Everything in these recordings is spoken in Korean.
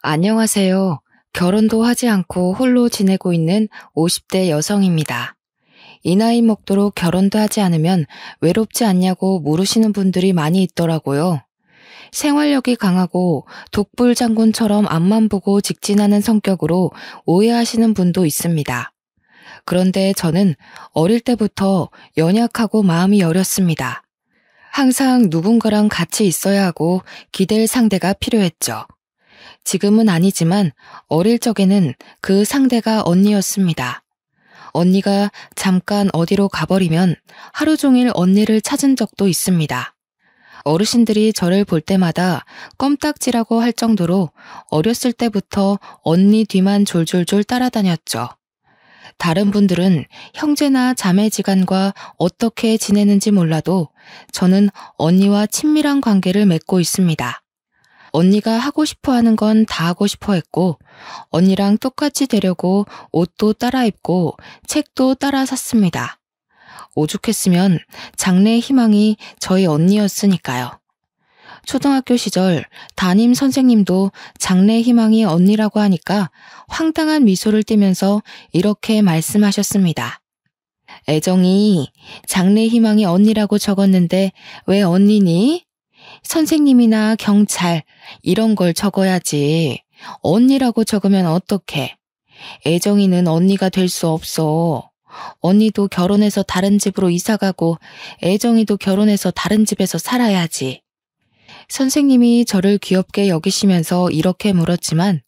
안녕하세요. 결혼도 하지 않고 홀로 지내고 있는 50대 여성입니다. 이 나이 먹도록 결혼도 하지 않으면 외롭지 않냐고 물으시는 분들이 많이 있더라고요. 생활력이 강하고 독불장군처럼 앞만 보고 직진하는 성격으로 오해하시는 분도 있습니다. 그런데 저는 어릴 때부터 연약하고 마음이 여렸습니다. 항상 누군가랑 같이 있어야 하고 기댈 상대가 필요했죠. 지금은 아니지만 어릴 적에는 그 상대가 언니였습니다. 언니가 잠깐 어디로 가버리면 하루 종일 언니를 찾은 적도 있습니다. 어르신들이 저를 볼 때마다 껌딱지라고 할 정도로 어렸을 때부터 언니 뒤만 졸졸졸 따라다녔죠. 다른 분들은 형제나 자매지간과 어떻게 지내는지 몰라도 저는 언니와 친밀한 관계를 맺고 있습니다. 언니가 하고 싶어 하는 건 다 하고 싶어 했고, 언니랑 똑같이 되려고 옷도 따라 입고 책도 따라 샀습니다. 오죽했으면 장래의 희망이 저희 언니였으니까요. 초등학교 시절 담임 선생님도 장래의 희망이 언니라고 하니까 황당한 미소를 띠면서 이렇게 말씀하셨습니다. 애정이 장래의 희망이 언니라고 적었는데 왜 언니니? 선생님이나 경찰 이런 걸 적어야지. 언니라고 적으면 어떡해. 애정이는 언니가 될 수 없어. 언니도 결혼해서 다른 집으로 이사가고 애정이도 결혼해서 다른 집에서 살아야지. 선생님이 저를 귀엽게 여기시면서 이렇게 물었지만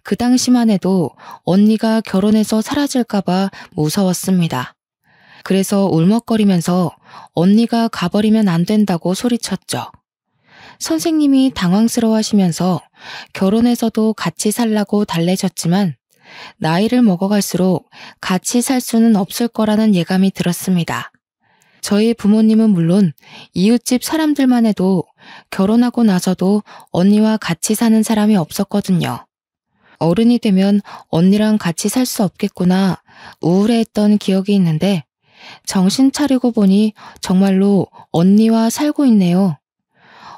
그 당시만 해도 언니가 결혼해서 사라질까봐 무서웠습니다. 그래서 울먹거리면서 언니가 가버리면 안 된다고 소리쳤죠. 선생님이 당황스러워하시면서 결혼해서도 같이 살라고 달래셨지만 나이를 먹어갈수록 같이 살 수는 없을 거라는 예감이 들었습니다. 저희 부모님은 물론 이웃집 사람들만 해도 결혼하고 나서도 언니와 같이 사는 사람이 없었거든요. 어른이 되면 언니랑 같이 살 수 없겠구나 우울해했던 기억이 있는데 정신 차리고 보니 정말로 언니와 살고 있네요.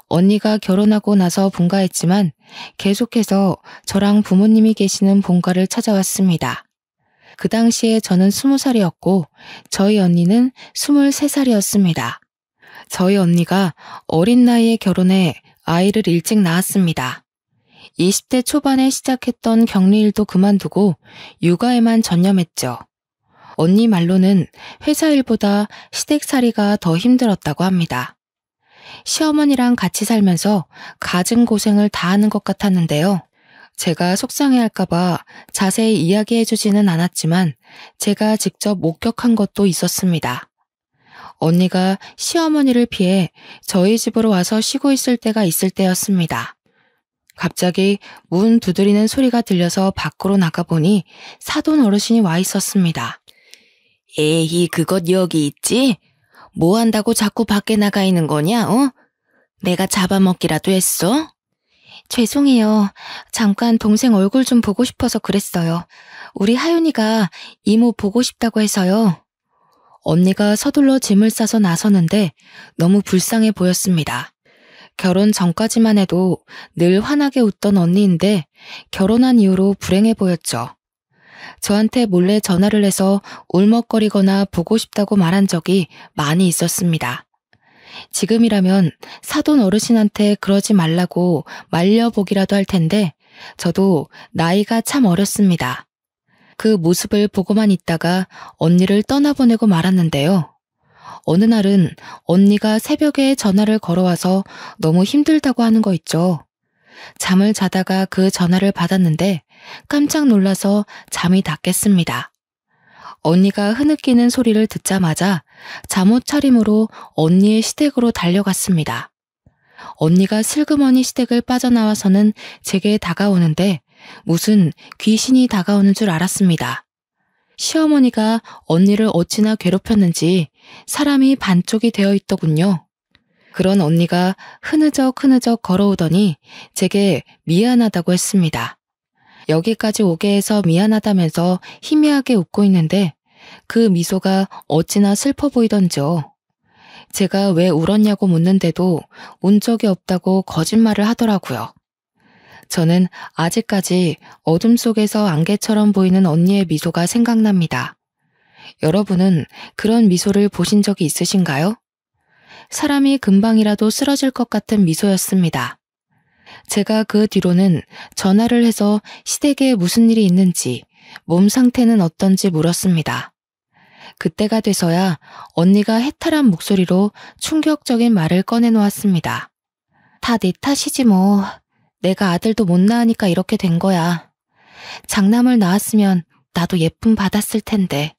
언니가 결혼하고 나서 분가했지만 계속해서 저랑 부모님이 계시는 본가를 찾아왔습니다. 그 당시에 저는 20살이었고 저희 언니는 23살이었습니다. 저희 언니가 어린 나이에 결혼해 아이를 일찍 낳았습니다. 20대 초반에 시작했던 격리일도 그만두고 육아에만 전념했죠. 언니 말로는 회사 일보다 시댁살이가 더 힘들었다고 합니다. 시어머니랑 같이 살면서 갖은 고생을 다 하는 것 같았는데요. 제가 속상해할까봐 자세히 이야기해주지는 않았지만 제가 직접 목격한 것도 있었습니다. 언니가 시어머니를 피해 저희 집으로 와서 쉬고 있을 때가 있을 때였습니다. 갑자기 문 두드리는 소리가 들려서 밖으로 나가보니 사돈 어르신이 와 있었습니다. 에이, 그것 여기 있지? 뭐 한다고 자꾸 밖에 나가 있는 거냐, 어? 내가 잡아먹기라도 했어? 죄송해요. 잠깐 동생 얼굴 좀 보고 싶어서 그랬어요. 우리 하윤이가 이모 보고 싶다고 해서요. 언니가 서둘러 짐을 싸서 나서는데 너무 불쌍해 보였습니다. 결혼 전까지만 해도 늘 환하게 웃던 언니인데 결혼한 이후로 불행해 보였죠. 저한테 몰래 전화를 해서 울먹거리거나 보고 싶다고 말한 적이 많이 있었습니다. 지금이라면 사돈 어르신한테 그러지 말라고 말려보기라도 할 텐데 저도 나이가 참 어렸습니다. 그 모습을 보고만 있다가 언니를 떠나보내고 말았는데요. 어느 날은 언니가 새벽에 전화를 걸어와서 너무 힘들다고 하는 거 있죠. 잠을 자다가 그 전화를 받았는데 깜짝 놀라서 잠이 다 깼습니다. 언니가 흐느끼는 소리를 듣자마자 잠옷 차림으로 언니의 시댁으로 달려갔습니다. 언니가 슬그머니 시댁을 빠져나와서는 제게 다가오는데 무슨 귀신이 다가오는 줄 알았습니다. 시어머니가 언니를 어찌나 괴롭혔는지 사람이 반쪽이 되어 있더군요. 그런 언니가 흐느적 걸어오더니 제게 미안하다고 했습니다. 여기까지 오게 해서 미안하다면서 희미하게 웃고 있는데 그 미소가 어찌나 슬퍼 보이던지요. 제가 왜 울었냐고 묻는데도 운 적이 없다고 거짓말을 하더라고요. 저는 아직까지 어둠 속에서 안개처럼 보이는 언니의 미소가 생각납니다. 여러분은 그런 미소를 보신 적이 있으신가요? 사람이 금방이라도 쓰러질 것 같은 미소였습니다. 제가 그 뒤로는 전화를 해서 시댁에 무슨 일이 있는지, 몸 상태는 어떤지 물었습니다. 그때가 돼서야 언니가 해탈한 목소리로 충격적인 말을 꺼내놓았습니다. 다 내 탓이지 뭐. 내가 아들도 못 낳으니까 이렇게 된 거야. 장남을 낳았으면 나도 예쁨 받았을 텐데.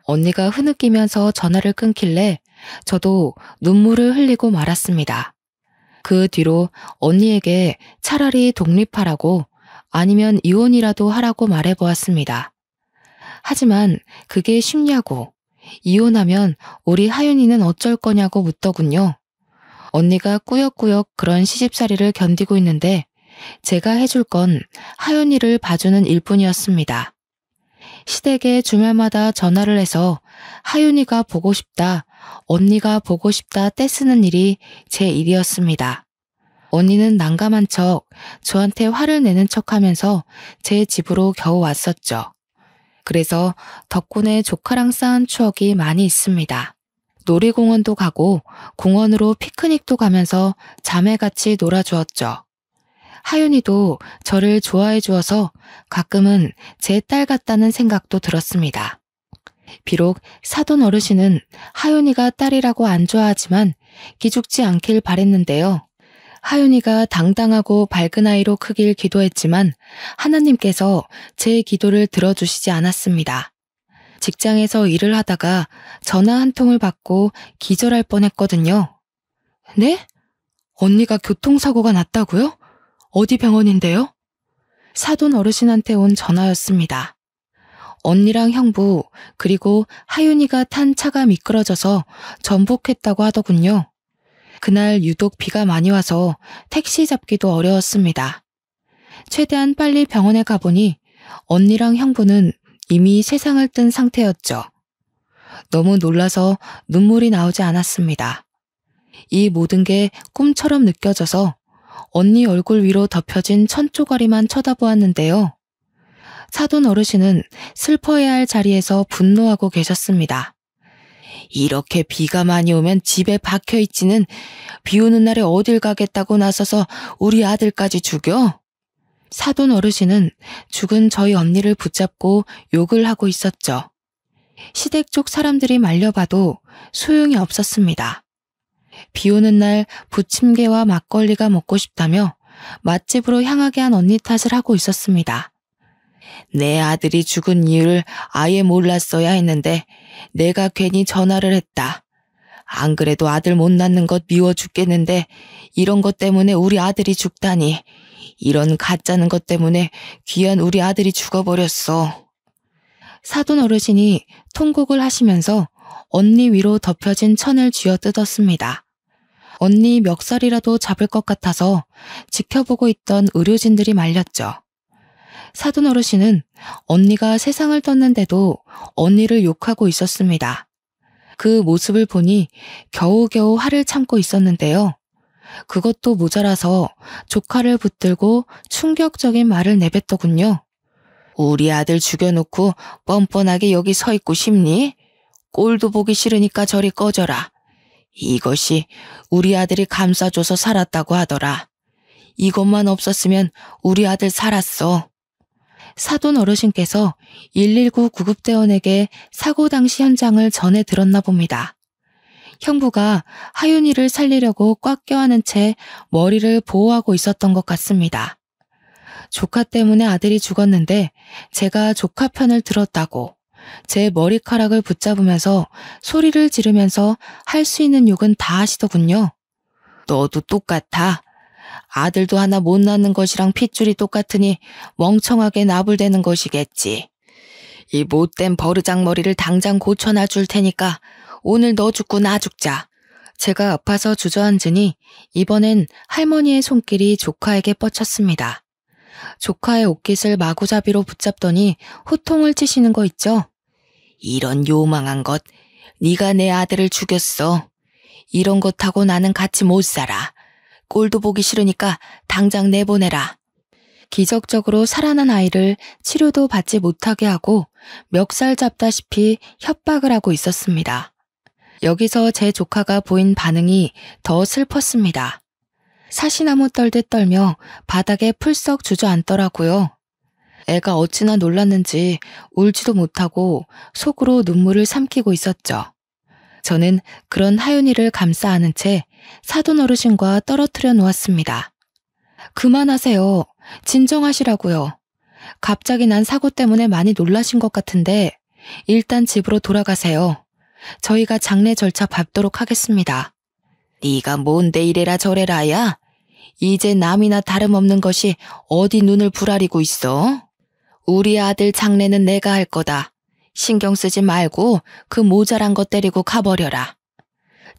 언니가 흐느끼면서 전화를 끊길래 저도 눈물을 흘리고 말았습니다. 그 뒤로 언니에게 차라리 독립하라고 아니면 이혼이라도 하라고 말해보았습니다. 하지만 그게 쉽냐고, 이혼하면 우리 하윤이는 어쩔 거냐고 묻더군요. 언니가 꾸역꾸역 그런 시집살이를 견디고 있는데 제가 해줄 건 하윤이를 봐주는 일뿐이었습니다. 시댁에 주말마다 전화를 해서 하윤이가 보고 싶다, 언니가 보고 싶다 떼쓰는 일이 제 일이었습니다. 언니는 난감한 척 저한테 화를 내는 척하면서 제 집으로 겨우 왔었죠. 그래서 덕분에 조카랑 쌓은 추억이 많이 있습니다. 놀이공원도 가고 공원으로 피크닉도 가면서 자매같이 놀아주었죠. 하윤이도 저를 좋아해 주어서 가끔은 제 딸 같다는 생각도 들었습니다. 비록 사돈 어르신은 하윤이가 딸이라고 안 좋아하지만 기죽지 않길 바랬는데요. 하윤이가 당당하고 밝은 아이로 크길 기도했지만 하나님께서 제 기도를 들어주시지 않았습니다. 직장에서 일을 하다가 전화 한 통을 받고 기절할 뻔했거든요. 네? 언니가 교통사고가 났다고요? 어디 병원인데요? 사돈 어르신한테 온 전화였습니다. 언니랑 형부 그리고 하윤이가 탄 차가 미끄러져서 전복했다고 하더군요. 그날 유독 비가 많이 와서 택시 잡기도 어려웠습니다. 최대한 빨리 병원에 가보니 언니랑 형부는 이미 세상을 뜬 상태였죠. 너무 놀라서 눈물이 나오지 않았습니다. 이 모든 게 꿈처럼 느껴져서 언니 얼굴 위로 덮여진 천조가리만 쳐다보았는데요. 사돈 어르신은 슬퍼해야 할 자리에서 분노하고 계셨습니다. 이렇게 비가 많이 오면 집에 박혀있지는 비 오는 날에 어딜 가겠다고 나서서 우리 아들까지 죽여? 사돈 어르신은 죽은 저희 언니를 붙잡고 욕을 하고 있었죠. 시댁 쪽 사람들이 말려봐도 소용이 없었습니다. 비 오는 날 부침개와 막걸리가 먹고 싶다며 맛집으로 향하게 한 언니 탓을 하고 있었습니다. 내 아들이 죽은 이유를 아예 몰랐어야 했는데 내가 괜히 전화를 했다. 안 그래도 아들 못 낳는 것 미워 죽겠는데 이런 것 때문에 우리 아들이 죽다니. 이런 가짜는 것 때문에 귀한 우리 아들이 죽어버렸어. 사돈 어르신이 통곡을 하시면서 언니 위로 덮여진 천을 쥐어뜯었습니다. 언니 멱살이라도 잡을 것 같아서 지켜보고 있던 의료진들이 말렸죠. 사돈 어르신은 언니가 세상을 떴는데도 언니를 욕하고 있었습니다. 그 모습을 보니 겨우겨우 화를 참고 있었는데요. 그것도 모자라서 조카를 붙들고 충격적인 말을 내뱉더군요. 우리 아들 죽여놓고 뻔뻔하게 여기 서 있고 싶니? 꼴도 보기 싫으니까 저리 꺼져라. 이것이 우리 아들이 감싸줘서 살았다고 하더라. 이것만 없었으면 우리 아들 살았어. 사돈 어르신께서 119 구급대원에게 사고 당시 현장을 전해 들었나 봅니다. 형부가 하윤이를 살리려고 꽉 껴안은 채 머리를 보호하고 있었던 것 같습니다. 조카 때문에 아들이 죽었는데 제가 조카 편을 들었다고 제 머리카락을 붙잡으면서 소리를 지르면서 할 수 있는 욕은 다 하시더군요. 너도 똑같아. 아들도 하나 못 낳는 것이랑 핏줄이 똑같으니 멍청하게 나불대는 것이겠지. 이 못된 버르장머리를 당장 고쳐놔 줄 테니까 오늘 너 죽고 나 죽자. 제가 아파서 주저앉으니 이번엔 할머니의 손길이 조카에게 뻗쳤습니다. 조카의 옷깃을 마구잡이로 붙잡더니 호통을 치시는 거 있죠? 이런 요망한 것, 네가 내 아들을 죽였어. 이런 것하고 나는 같이 못 살아. 꼴도 보기 싫으니까 당장 내보내라. 기적적으로 살아난 아이를 치료도 받지 못하게 하고 멱살 잡다시피 협박을 하고 있었습니다. 여기서 제 조카가 보인 반응이 더 슬펐습니다. 사시나무 떨듯 떨며 바닥에 풀썩 주저앉더라고요. 애가 어찌나 놀랐는지 울지도 못하고 속으로 눈물을 삼키고 있었죠. 저는 그런 하윤이를 감싸 안은 채 사돈 어르신과 떨어뜨려 놓았습니다. 그만하세요. 진정하시라고요. 갑자기 난 사고 때문에 많이 놀라신 것 같은데 일단 집으로 돌아가세요. 저희가 장례 절차 밟도록 하겠습니다. 네가 뭔데 이래라 저래라야? 이제 남이나 다름없는 것이 어디 눈을 부라리고 있어? 우리 아들 장례는 내가 할 거다. 신경 쓰지 말고 그 모자란 것 데리고 가버려라.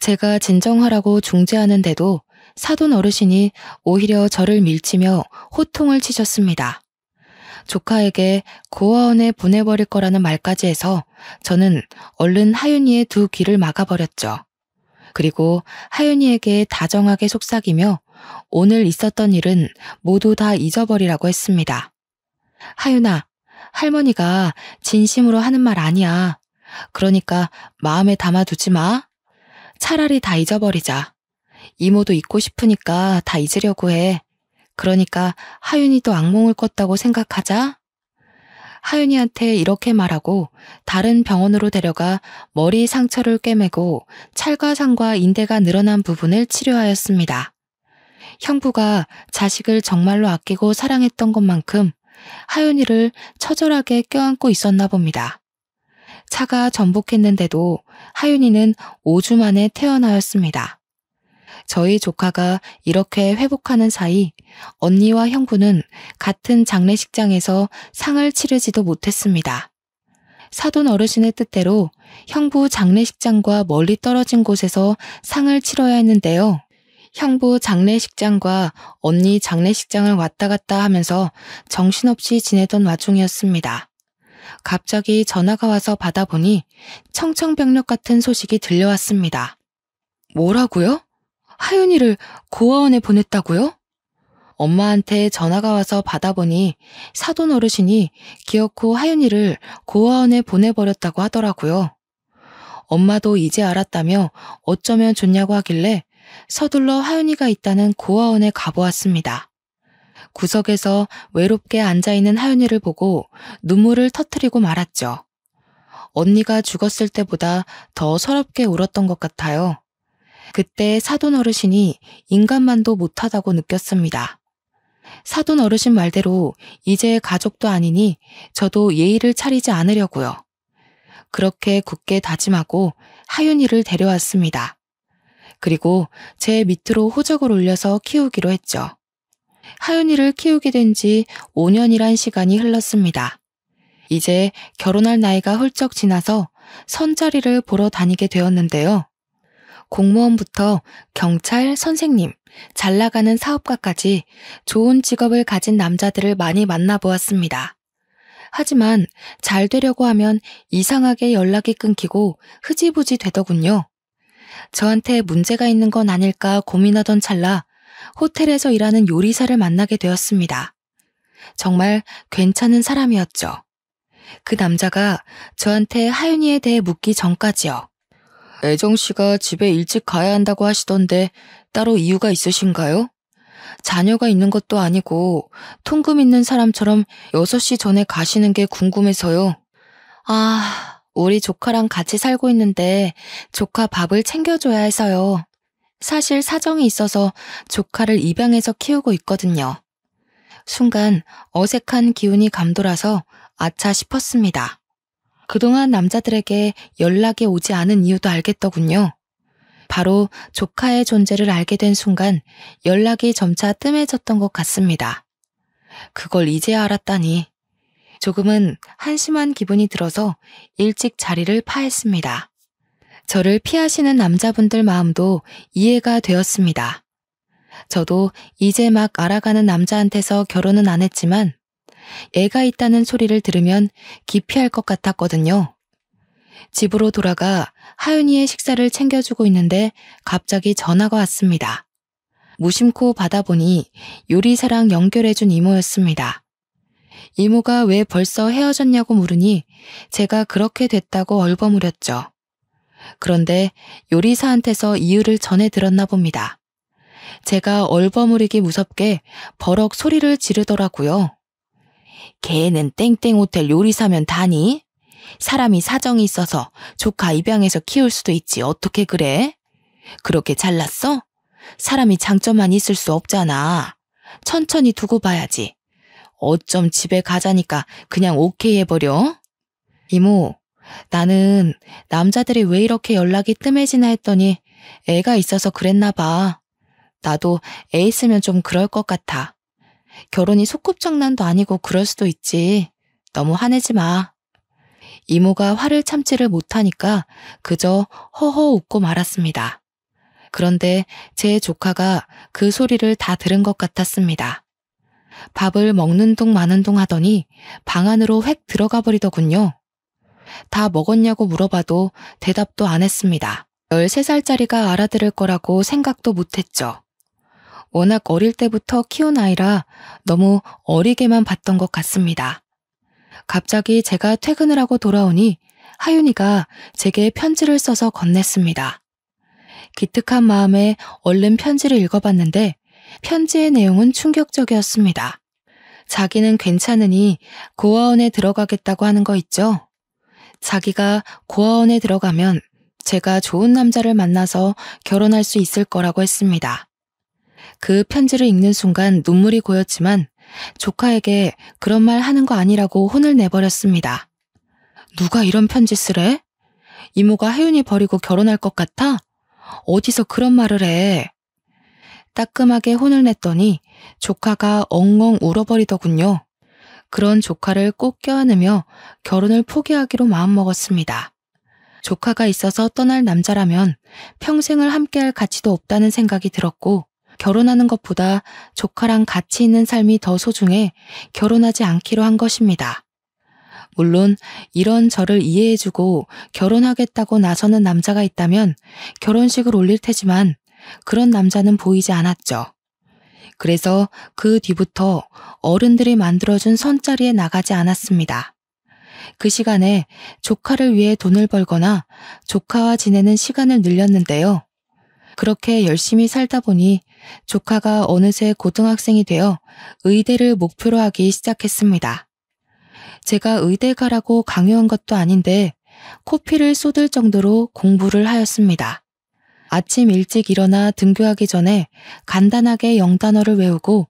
제가 진정하라고 중재하는데도 사돈 어르신이 오히려 저를 밀치며 호통을 치셨습니다. 조카에게 고아원에 보내버릴 거라는 말까지 해서 저는 얼른 하윤이의 두 귀를 막아버렸죠. 그리고 하윤이에게 다정하게 속삭이며 오늘 있었던 일은 모두 다 잊어버리라고 했습니다. 하윤아, 할머니가 진심으로 하는 말 아니야. 그러니까 마음에 담아두지 마. 차라리 다 잊어버리자. 이모도 잊고 싶으니까 다 잊으려고 해. 그러니까 하윤이도 악몽을 꿨다고 생각하자. 하윤이한테 이렇게 말하고 다른 병원으로 데려가 머리 상처를 꿰매고 찰과상과 인대가 늘어난 부분을 치료하였습니다. 형부가 자식을 정말로 아끼고 사랑했던 것만큼 하윤이를 처절하게 껴안고 있었나 봅니다. 차가 전복했는데도 하윤이는 5주 만에 태어나였습니다. 저희 조카가 이렇게 회복하는 사이 언니와 형부는 같은 장례식장에서 상을 치르지도 못했습니다. 사돈 어르신의 뜻대로 형부 장례식장과 멀리 떨어진 곳에서 상을 치러야 했는데요. 형부 장례식장과 언니 장례식장을 왔다 갔다 하면서 정신없이 지내던 와중이었습니다. 갑자기 전화가 와서 받아보니 청천벽력 같은 소식이 들려왔습니다. 뭐라고요? 하윤이를 고아원에 보냈다고요? 엄마한테 전화가 와서 받아보니 사돈 어르신이 기어코 하윤이를 고아원에 보내버렸다고 하더라고요. 엄마도 이제 알았다며 어쩌면 좋냐고 하길래 서둘러 하윤이가 있다는 고아원에 가보았습니다. 구석에서 외롭게 앉아있는 하윤이를 보고 눈물을 터뜨리고 말았죠. 언니가 죽었을 때보다 더 서럽게 울었던 것 같아요. 그때 사돈 어르신이 인간만도 못하다고 느꼈습니다. 사돈 어르신 말대로 이제 가족도 아니니 저도 예의를 차리지 않으려고요. 그렇게 굳게 다짐하고 하윤이를 데려왔습니다. 그리고 제 밑으로 호적을 올려서 키우기로 했죠. 하윤이를 키우게 된 지 5년이란 시간이 흘렀습니다. 이제 결혼할 나이가 훌쩍 지나서 선자리를 보러 다니게 되었는데요. 공무원부터 경찰, 선생님, 잘 나가는 사업가까지 좋은 직업을 가진 남자들을 많이 만나보았습니다. 하지만 잘 되려고 하면 이상하게 연락이 끊기고 흐지부지 되더군요. 저한테 문제가 있는 건 아닐까 고민하던 찰나 호텔에서 일하는 요리사를 만나게 되었습니다. 정말 괜찮은 사람이었죠. 그 남자가 저한테 하윤이에 대해 묻기 전까지요. 애정씨가 집에 일찍 가야 한다고 하시던데 따로 이유가 있으신가요? 자녀가 있는 것도 아니고 통금 있는 사람처럼 6시 전에 가시는 게 궁금해서요. 아, 우리 조카랑 같이 살고 있는데 조카 밥을 챙겨줘야 해서요. 사실 사정이 있어서 조카를 입양해서 키우고 있거든요. 순간 어색한 기운이 감돌아서 아차 싶었습니다. 그동안 남자들에게 연락이 오지 않은 이유도 알겠더군요. 바로 조카의 존재를 알게 된 순간 연락이 점차 뜸해졌던 것 같습니다. 그걸 이제야 알았다니. 조금은 한심한 기분이 들어서 일찍 자리를 파했습니다. 저를 피하시는 남자분들 마음도 이해가 되었습니다. 저도 이제 막 알아가는 남자한테서 결혼은 안 했지만 애가 있다는 소리를 들으면 기피할 것 같았거든요. 집으로 돌아가 하윤이의 식사를 챙겨주고 있는데 갑자기 전화가 왔습니다. 무심코 받아보니 요리사랑 연결해준 이모였습니다. 이모가 왜 벌써 헤어졌냐고 물으니 제가 그렇게 됐다고 얼버무렸죠. 그런데 요리사한테서 이유를 전해 들었나 봅니다. 제가 얼버무리기 무섭게 버럭 소리를 지르더라고요. 걔는 땡땡 호텔 요리사면 다니? 사람이 사정이 있어서 조카 입양해서 키울 수도 있지 어떻게 그래? 그렇게 잘났어? 사람이 장점만 있을 수 없잖아. 천천히 두고 봐야지. 어쩜 집에 가자니까 그냥 오케이 해버려? 이모, 나는 남자들이 왜 이렇게 연락이 뜸해지나 했더니 애가 있어서 그랬나 봐. 나도 애 있으면 좀 그럴 것 같아. 결혼이 소꿉장난도 아니고 그럴 수도 있지. 너무 화내지 마. 이모가 화를 참지를 못하니까 그저 허허 웃고 말았습니다. 그런데 제 조카가 그 소리를 다 들은 것 같았습니다. 밥을 먹는 둥 마는 둥 하더니 방 안으로 획 들어가 버리더군요. 다 먹었냐고 물어봐도 대답도 안 했습니다. 13살짜리가 알아들을 거라고 생각도 못했죠. 워낙 어릴 때부터 키운 아이라 너무 어리게만 봤던 것 같습니다. 갑자기 제가 퇴근을 하고 돌아오니 하윤이가 제게 편지를 써서 건넸습니다. 기특한 마음에 얼른 편지를 읽어봤는데 편지의 내용은 충격적이었습니다. 자기는 괜찮으니 고아원에 들어가겠다고 하는 거 있죠? 자기가 고아원에 들어가면 제가 좋은 남자를 만나서 결혼할 수 있을 거라고 했습니다. 그 편지를 읽는 순간 눈물이 고였지만 조카에게 그런 말 하는 거 아니라고 혼을 내버렸습니다. 누가 이런 편지 쓰래? 이모가 혜윤이 버리고 결혼할 것 같아? 어디서 그런 말을 해? 따끔하게 혼을 냈더니 조카가 엉엉 울어버리더군요. 그런 조카를 꼭 껴안으며 결혼을 포기하기로 마음먹었습니다. 조카가 있어서 떠날 남자라면 평생을 함께할 가치도 없다는 생각이 들었고 결혼하는 것보다 조카랑 같이 있는 삶이 더 소중해 결혼하지 않기로 한 것입니다. 물론 이런 저를 이해해주고 결혼하겠다고 나서는 남자가 있다면 결혼식을 올릴 테지만 그런 남자는 보이지 않았죠. 그래서 그 뒤부터 어른들이 만들어준 선자리에 나가지 않았습니다. 그 시간에 조카를 위해 돈을 벌거나 조카와 지내는 시간을 늘렸는데요. 그렇게 열심히 살다 보니 조카가 어느새 고등학생이 되어 의대를 목표로 하기 시작했습니다. 제가 의대 가라고 강요한 것도 아닌데 코피를 쏟을 정도로 공부를 하였습니다. 아침 일찍 일어나 등교하기 전에 간단하게 영단어를 외우고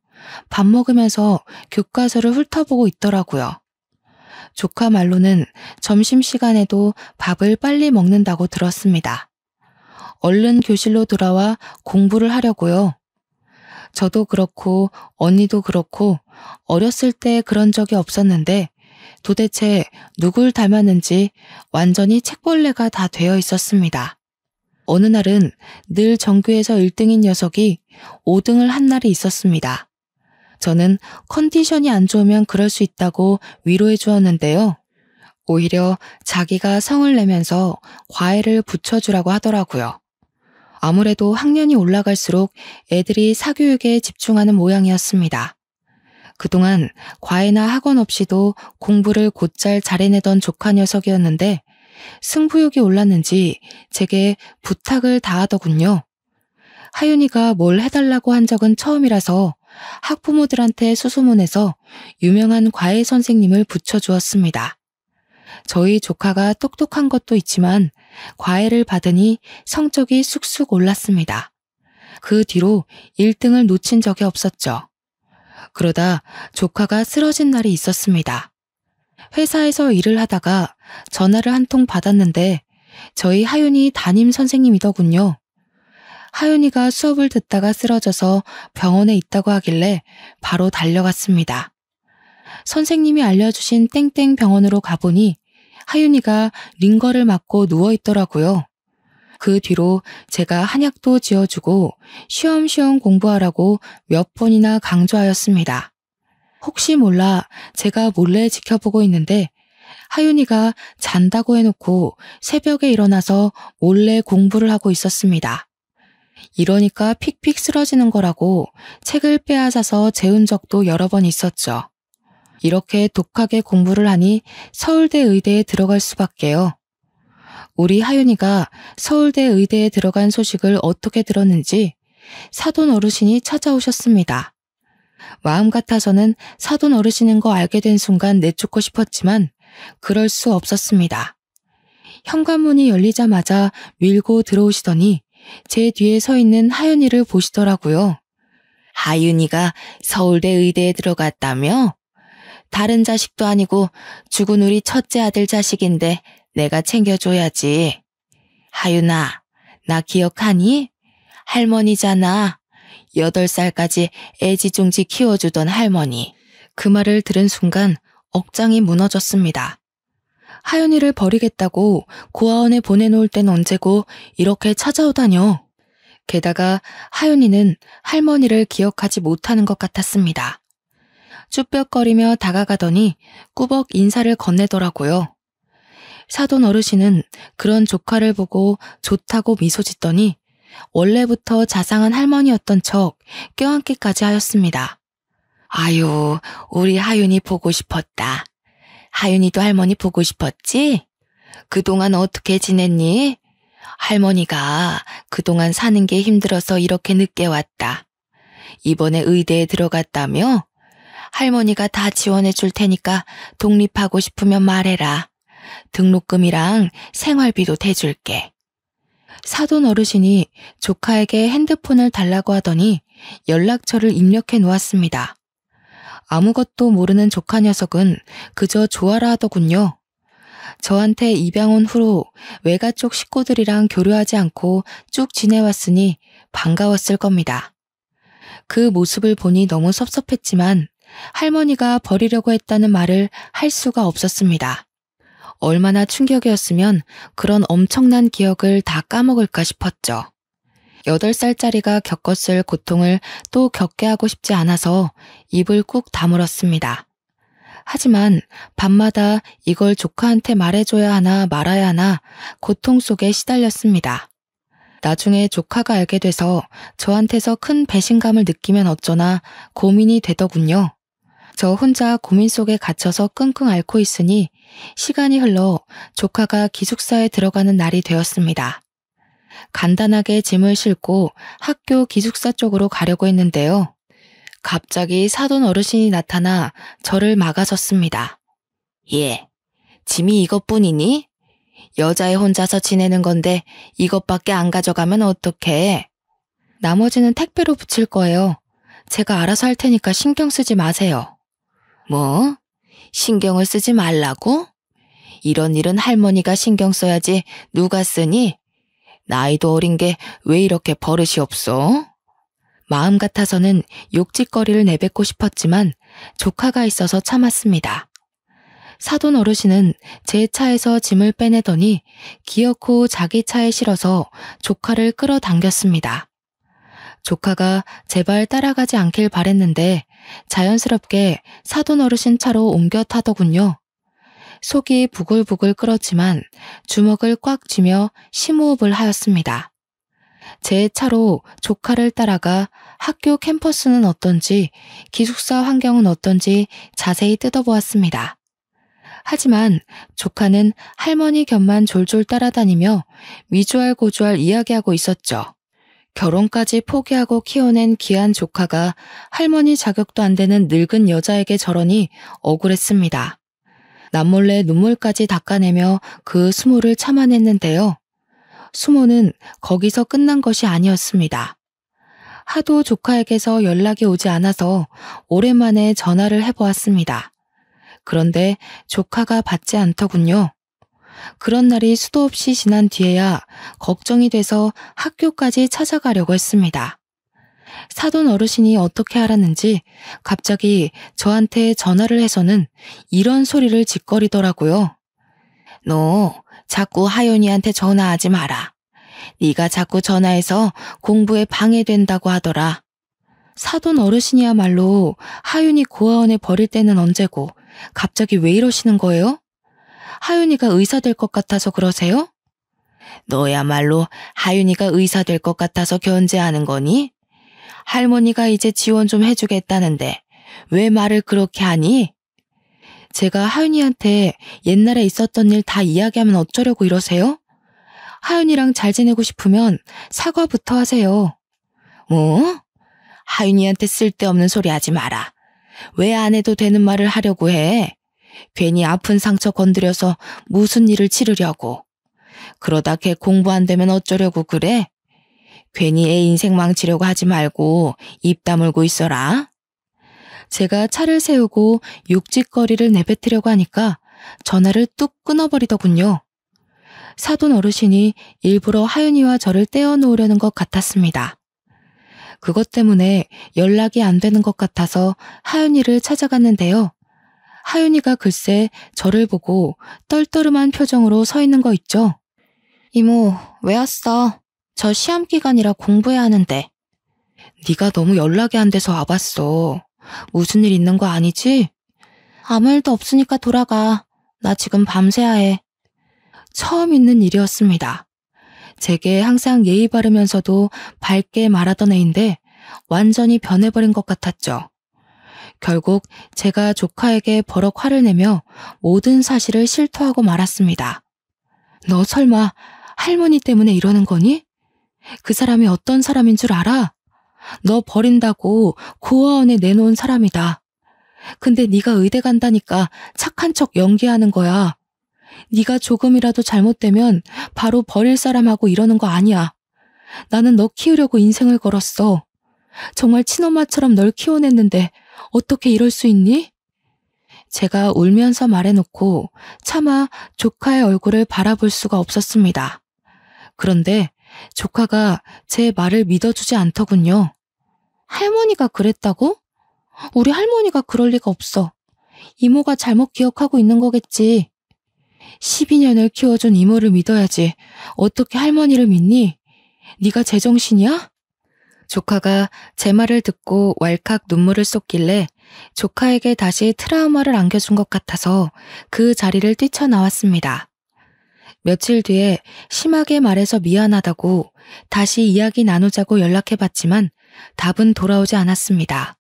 밥 먹으면서 교과서를 훑어보고 있더라고요. 조카 말로는 점심시간에도 밥을 빨리 먹는다고 들었습니다. 얼른 교실로 돌아와 공부를 하려고요. 저도 그렇고 언니도 그렇고 어렸을 때 그런 적이 없었는데 도대체 누굴 닮았는지 완전히 책벌레가 다 되어 있었습니다. 어느 날은 늘 전교에서 1등인 녀석이 5등을 한 날이 있었습니다. 저는 컨디션이 안 좋으면 그럴 수 있다고 위로해 주었는데요. 오히려 자기가 성을 내면서 과외를 붙여주라고 하더라고요. 아무래도 학년이 올라갈수록 애들이 사교육에 집중하는 모양이었습니다. 그동안 과외나 학원 없이도 공부를 곧잘 잘해내던 조카 녀석이었는데 승부욕이 올랐는지 제게 부탁을 다하더군요. 하윤이가 뭘 해달라고 한 적은 처음이라서 학부모들한테 수소문해서 유명한 과외 선생님을 붙여주었습니다. 저희 조카가 똑똑한 것도 있지만 과외를 받으니 성적이 쑥쑥 올랐습니다. 그 뒤로 1등을 놓친 적이 없었죠. 그러다 조카가 쓰러진 날이 있었습니다. 회사에서 일을 하다가 전화를 한 통 받았는데 저희 하윤이 담임 선생님이더군요. 하윤이가 수업을 듣다가 쓰러져서 병원에 있다고 하길래 바로 달려갔습니다. 선생님이 알려주신 땡땡 병원으로 가보니 하윤이가 링거를 맞고 누워있더라고요. 그 뒤로 제가 한약도 지어주고 쉬엄쉬엄 공부하라고 몇 번이나 강조하였습니다. 혹시 몰라 제가 몰래 지켜보고 있는데 하윤이가 잔다고 해놓고 새벽에 일어나서 몰래 공부를 하고 있었습니다. 이러니까 픽픽 쓰러지는 거라고 책을 빼앗아서 재운 적도 여러 번 있었죠. 이렇게 독하게 공부를 하니 서울대 의대에 들어갈 수밖에요. 우리 하윤이가 서울대 의대에 들어간 소식을 어떻게 들었는지 사돈 어르신이 찾아오셨습니다. 마음 같아서는 사돈 어르신인 거 알게 된 순간 내쫓고 싶었지만 그럴 수 없었습니다. 현관문이 열리자마자 밀고 들어오시더니 제 뒤에 서 있는 하윤이를 보시더라고요. 하윤이가 서울대 의대에 들어갔다며? 다른 자식도 아니고 죽은 우리 첫째 아들 자식인데 내가 챙겨줘야지. 하윤아, 나 기억하니? 할머니잖아. 8살까지 애지중지 키워주던 할머니. 그 말을 들은 순간 억장이 무너졌습니다. 하윤이를 버리겠다고 고아원에 보내놓을 땐 언제고 이렇게 찾아오다뇨. 게다가 하윤이는 할머니를 기억하지 못하는 것 같았습니다. 쭈뼛거리며 다가가더니 꾸벅 인사를 건네더라고요. 사돈 어르신은 그런 조카를 보고 좋다고 미소 짓더니 원래부터 자상한 할머니였던 척 껴안기까지 하였습니다. 아유, 우리 하윤이 보고 싶었다. 하윤이도 할머니 보고 싶었지? 그동안 어떻게 지냈니? 할머니가 그동안 사는 게 힘들어서 이렇게 늦게 왔다. 이번에 의대에 들어갔다며? 할머니가 다 지원해 줄 테니까 독립하고 싶으면 말해라. 등록금이랑 생활비도 대줄게. 사돈 어르신이 조카에게 핸드폰을 달라고 하더니 연락처를 입력해 놓았습니다. 아무것도 모르는 조카 녀석은 그저 좋아라 하더군요. 저한테 입양 온 후로 외가 쪽 식구들이랑 교류하지 않고 쭉 지내왔으니 반가웠을 겁니다. 그 모습을 보니 너무 섭섭했지만 할머니가 버리려고 했다는 말을 할 수가 없었습니다. 얼마나 충격이었으면 그런 엄청난 기억을 다 까먹을까 싶었죠. 8살짜리가 겪었을 고통을 또 겪게 하고 싶지 않아서 입을 꾹 다물었습니다. 하지만 밤마다 이걸 조카한테 말해줘야 하나 말아야 하나 고통 속에 시달렸습니다. 나중에 조카가 알게 돼서 저한테서 큰 배신감을 느끼면 어쩌나 고민이 되더군요. 저 혼자 고민 속에 갇혀서 끙끙 앓고 있으니 시간이 흘러 조카가 기숙사에 들어가는 날이 되었습니다. 간단하게 짐을 싣고 학교 기숙사 쪽으로 가려고 했는데요. 갑자기 사돈 어르신이 나타나 저를 막아섰습니다. 예, 짐이 이것뿐이니? 여자애 혼자서 지내는 건데 이것밖에 안 가져가면 어떡해? 나머지는 택배로 붙일 거예요. 제가 알아서 할 테니까 신경 쓰지 마세요. 뭐? 신경을 쓰지 말라고? 이런 일은 할머니가 신경 써야지 누가 쓰니? 나이도 어린 게 왜 이렇게 버릇이 없어? 마음 같아서는 욕짓거리를 내뱉고 싶었지만 조카가 있어서 참았습니다. 사돈 어르신은 제 차에서 짐을 빼내더니 기어코 자기 차에 실어서 조카를 끌어당겼습니다. 조카가 제발 따라가지 않길 바랬는데 자연스럽게 사돈 어르신 차로 옮겨 타더군요. 속이 부글부글 끓었지만 주먹을 꽉 쥐며 심호흡을 하였습니다. 제 차로 조카를 따라가 학교 캠퍼스는 어떤지 기숙사 환경은 어떤지 자세히 뜯어보았습니다. 하지만 조카는 할머니 곁만 졸졸 따라다니며 미주알고주알 이야기하고 있었죠. 결혼까지 포기하고 키워낸 귀한 조카가 할머니 자격도 안 되는 늙은 여자에게 저러니 억울했습니다. 남몰래 눈물까지 닦아내며 그 수모를 참아냈는데요. 수모는 거기서 끝난 것이 아니었습니다. 하도 조카에게서 연락이 오지 않아서 오랜만에 전화를 해보았습니다. 그런데 조카가 받지 않더군요. 그런 날이 수도 없이 지난 뒤에야 걱정이 돼서 학교까지 찾아가려고 했습니다. 사돈 어르신이 어떻게 알았는지 갑자기 저한테 전화를 해서는 이런 소리를 짓거리더라고요. 너 자꾸 하윤이한테 전화하지 마라. 네가 자꾸 전화해서 공부에 방해된다고 하더라. 사돈 어르신이야말로 하윤이 고아원에 버릴 때는 언제고 갑자기 왜 이러시는 거예요? 하윤이가 의사 될 것 같아서 그러세요? 너야말로 하윤이가 의사 될 것 같아서 견제하는 거니? 할머니가 이제 지원 좀 해주겠다는데 왜 말을 그렇게 하니? 제가 하윤이한테 옛날에 있었던 일 다 이야기하면 어쩌려고 이러세요? 하윤이랑 잘 지내고 싶으면 사과부터 하세요. 뭐? 하윤이한테 쓸데없는 소리 하지 마라. 왜 안 해도 되는 말을 하려고 해? 괜히 아픈 상처 건드려서 무슨 일을 치르려고. 그러다 걔 공부 안 되면 어쩌려고 그래? 괜히 애 인생 망치려고 하지 말고 입 다물고 있어라. 제가 차를 세우고 욕짓거리를 내뱉으려고 하니까 전화를 뚝 끊어버리더군요. 사돈 어르신이 일부러 하윤이와 저를 떼어놓으려는 것 같았습니다. 그것 때문에 연락이 안 되는 것 같아서 하윤이를 찾아갔는데요. 하윤이가 글쎄 저를 보고 떨떠름한 표정으로 서 있는 거 있죠. 이모, 왜 왔어? 저 시험 기간이라 공부해야 하는데. 네가 너무 연락이 안 돼서 와봤어. 무슨 일 있는 거 아니지? 아무 일도 없으니까 돌아가. 나 지금 밤새야 해. 처음 있는 일이었습니다. 제게 항상 예의 바르면서도 밝게 말하던 애인데 완전히 변해버린 것 같았죠. 결국 제가 조카에게 버럭 화를 내며 모든 사실을 실토하고 말았습니다. 너 설마 할머니 때문에 이러는 거니? 그 사람이 어떤 사람인 줄 알아? 너 버린다고 고아원에 내놓은 사람이다. 근데 네가 의대 간다니까 착한 척 연기하는 거야. 네가 조금이라도 잘못되면 바로 버릴 사람하고 이러는 거 아니야. 나는 너 키우려고 인생을 걸었어. 정말 친엄마처럼 널 키워냈는데 어떻게 이럴 수 있니? 제가 울면서 말해놓고 차마 조카의 얼굴을 바라볼 수가 없었습니다. 그런데 조카가 제 말을 믿어주지 않더군요. 할머니가 그랬다고? 우리 할머니가 그럴 리가 없어. 이모가 잘못 기억하고 있는 거겠지. 12년을 키워준 이모를 믿어야지. 어떻게 할머니를 믿니? 네가 제정신이야? 조카가 제 말을 듣고 왈칵 눈물을 쏟길래 조카에게 다시 트라우마를 안겨준 것 같아서 그 자리를 뛰쳐나왔습니다. 며칠 뒤에 심하게 말해서 미안하다고 다시 이야기 나누자고 연락해봤지만 답은 돌아오지 않았습니다.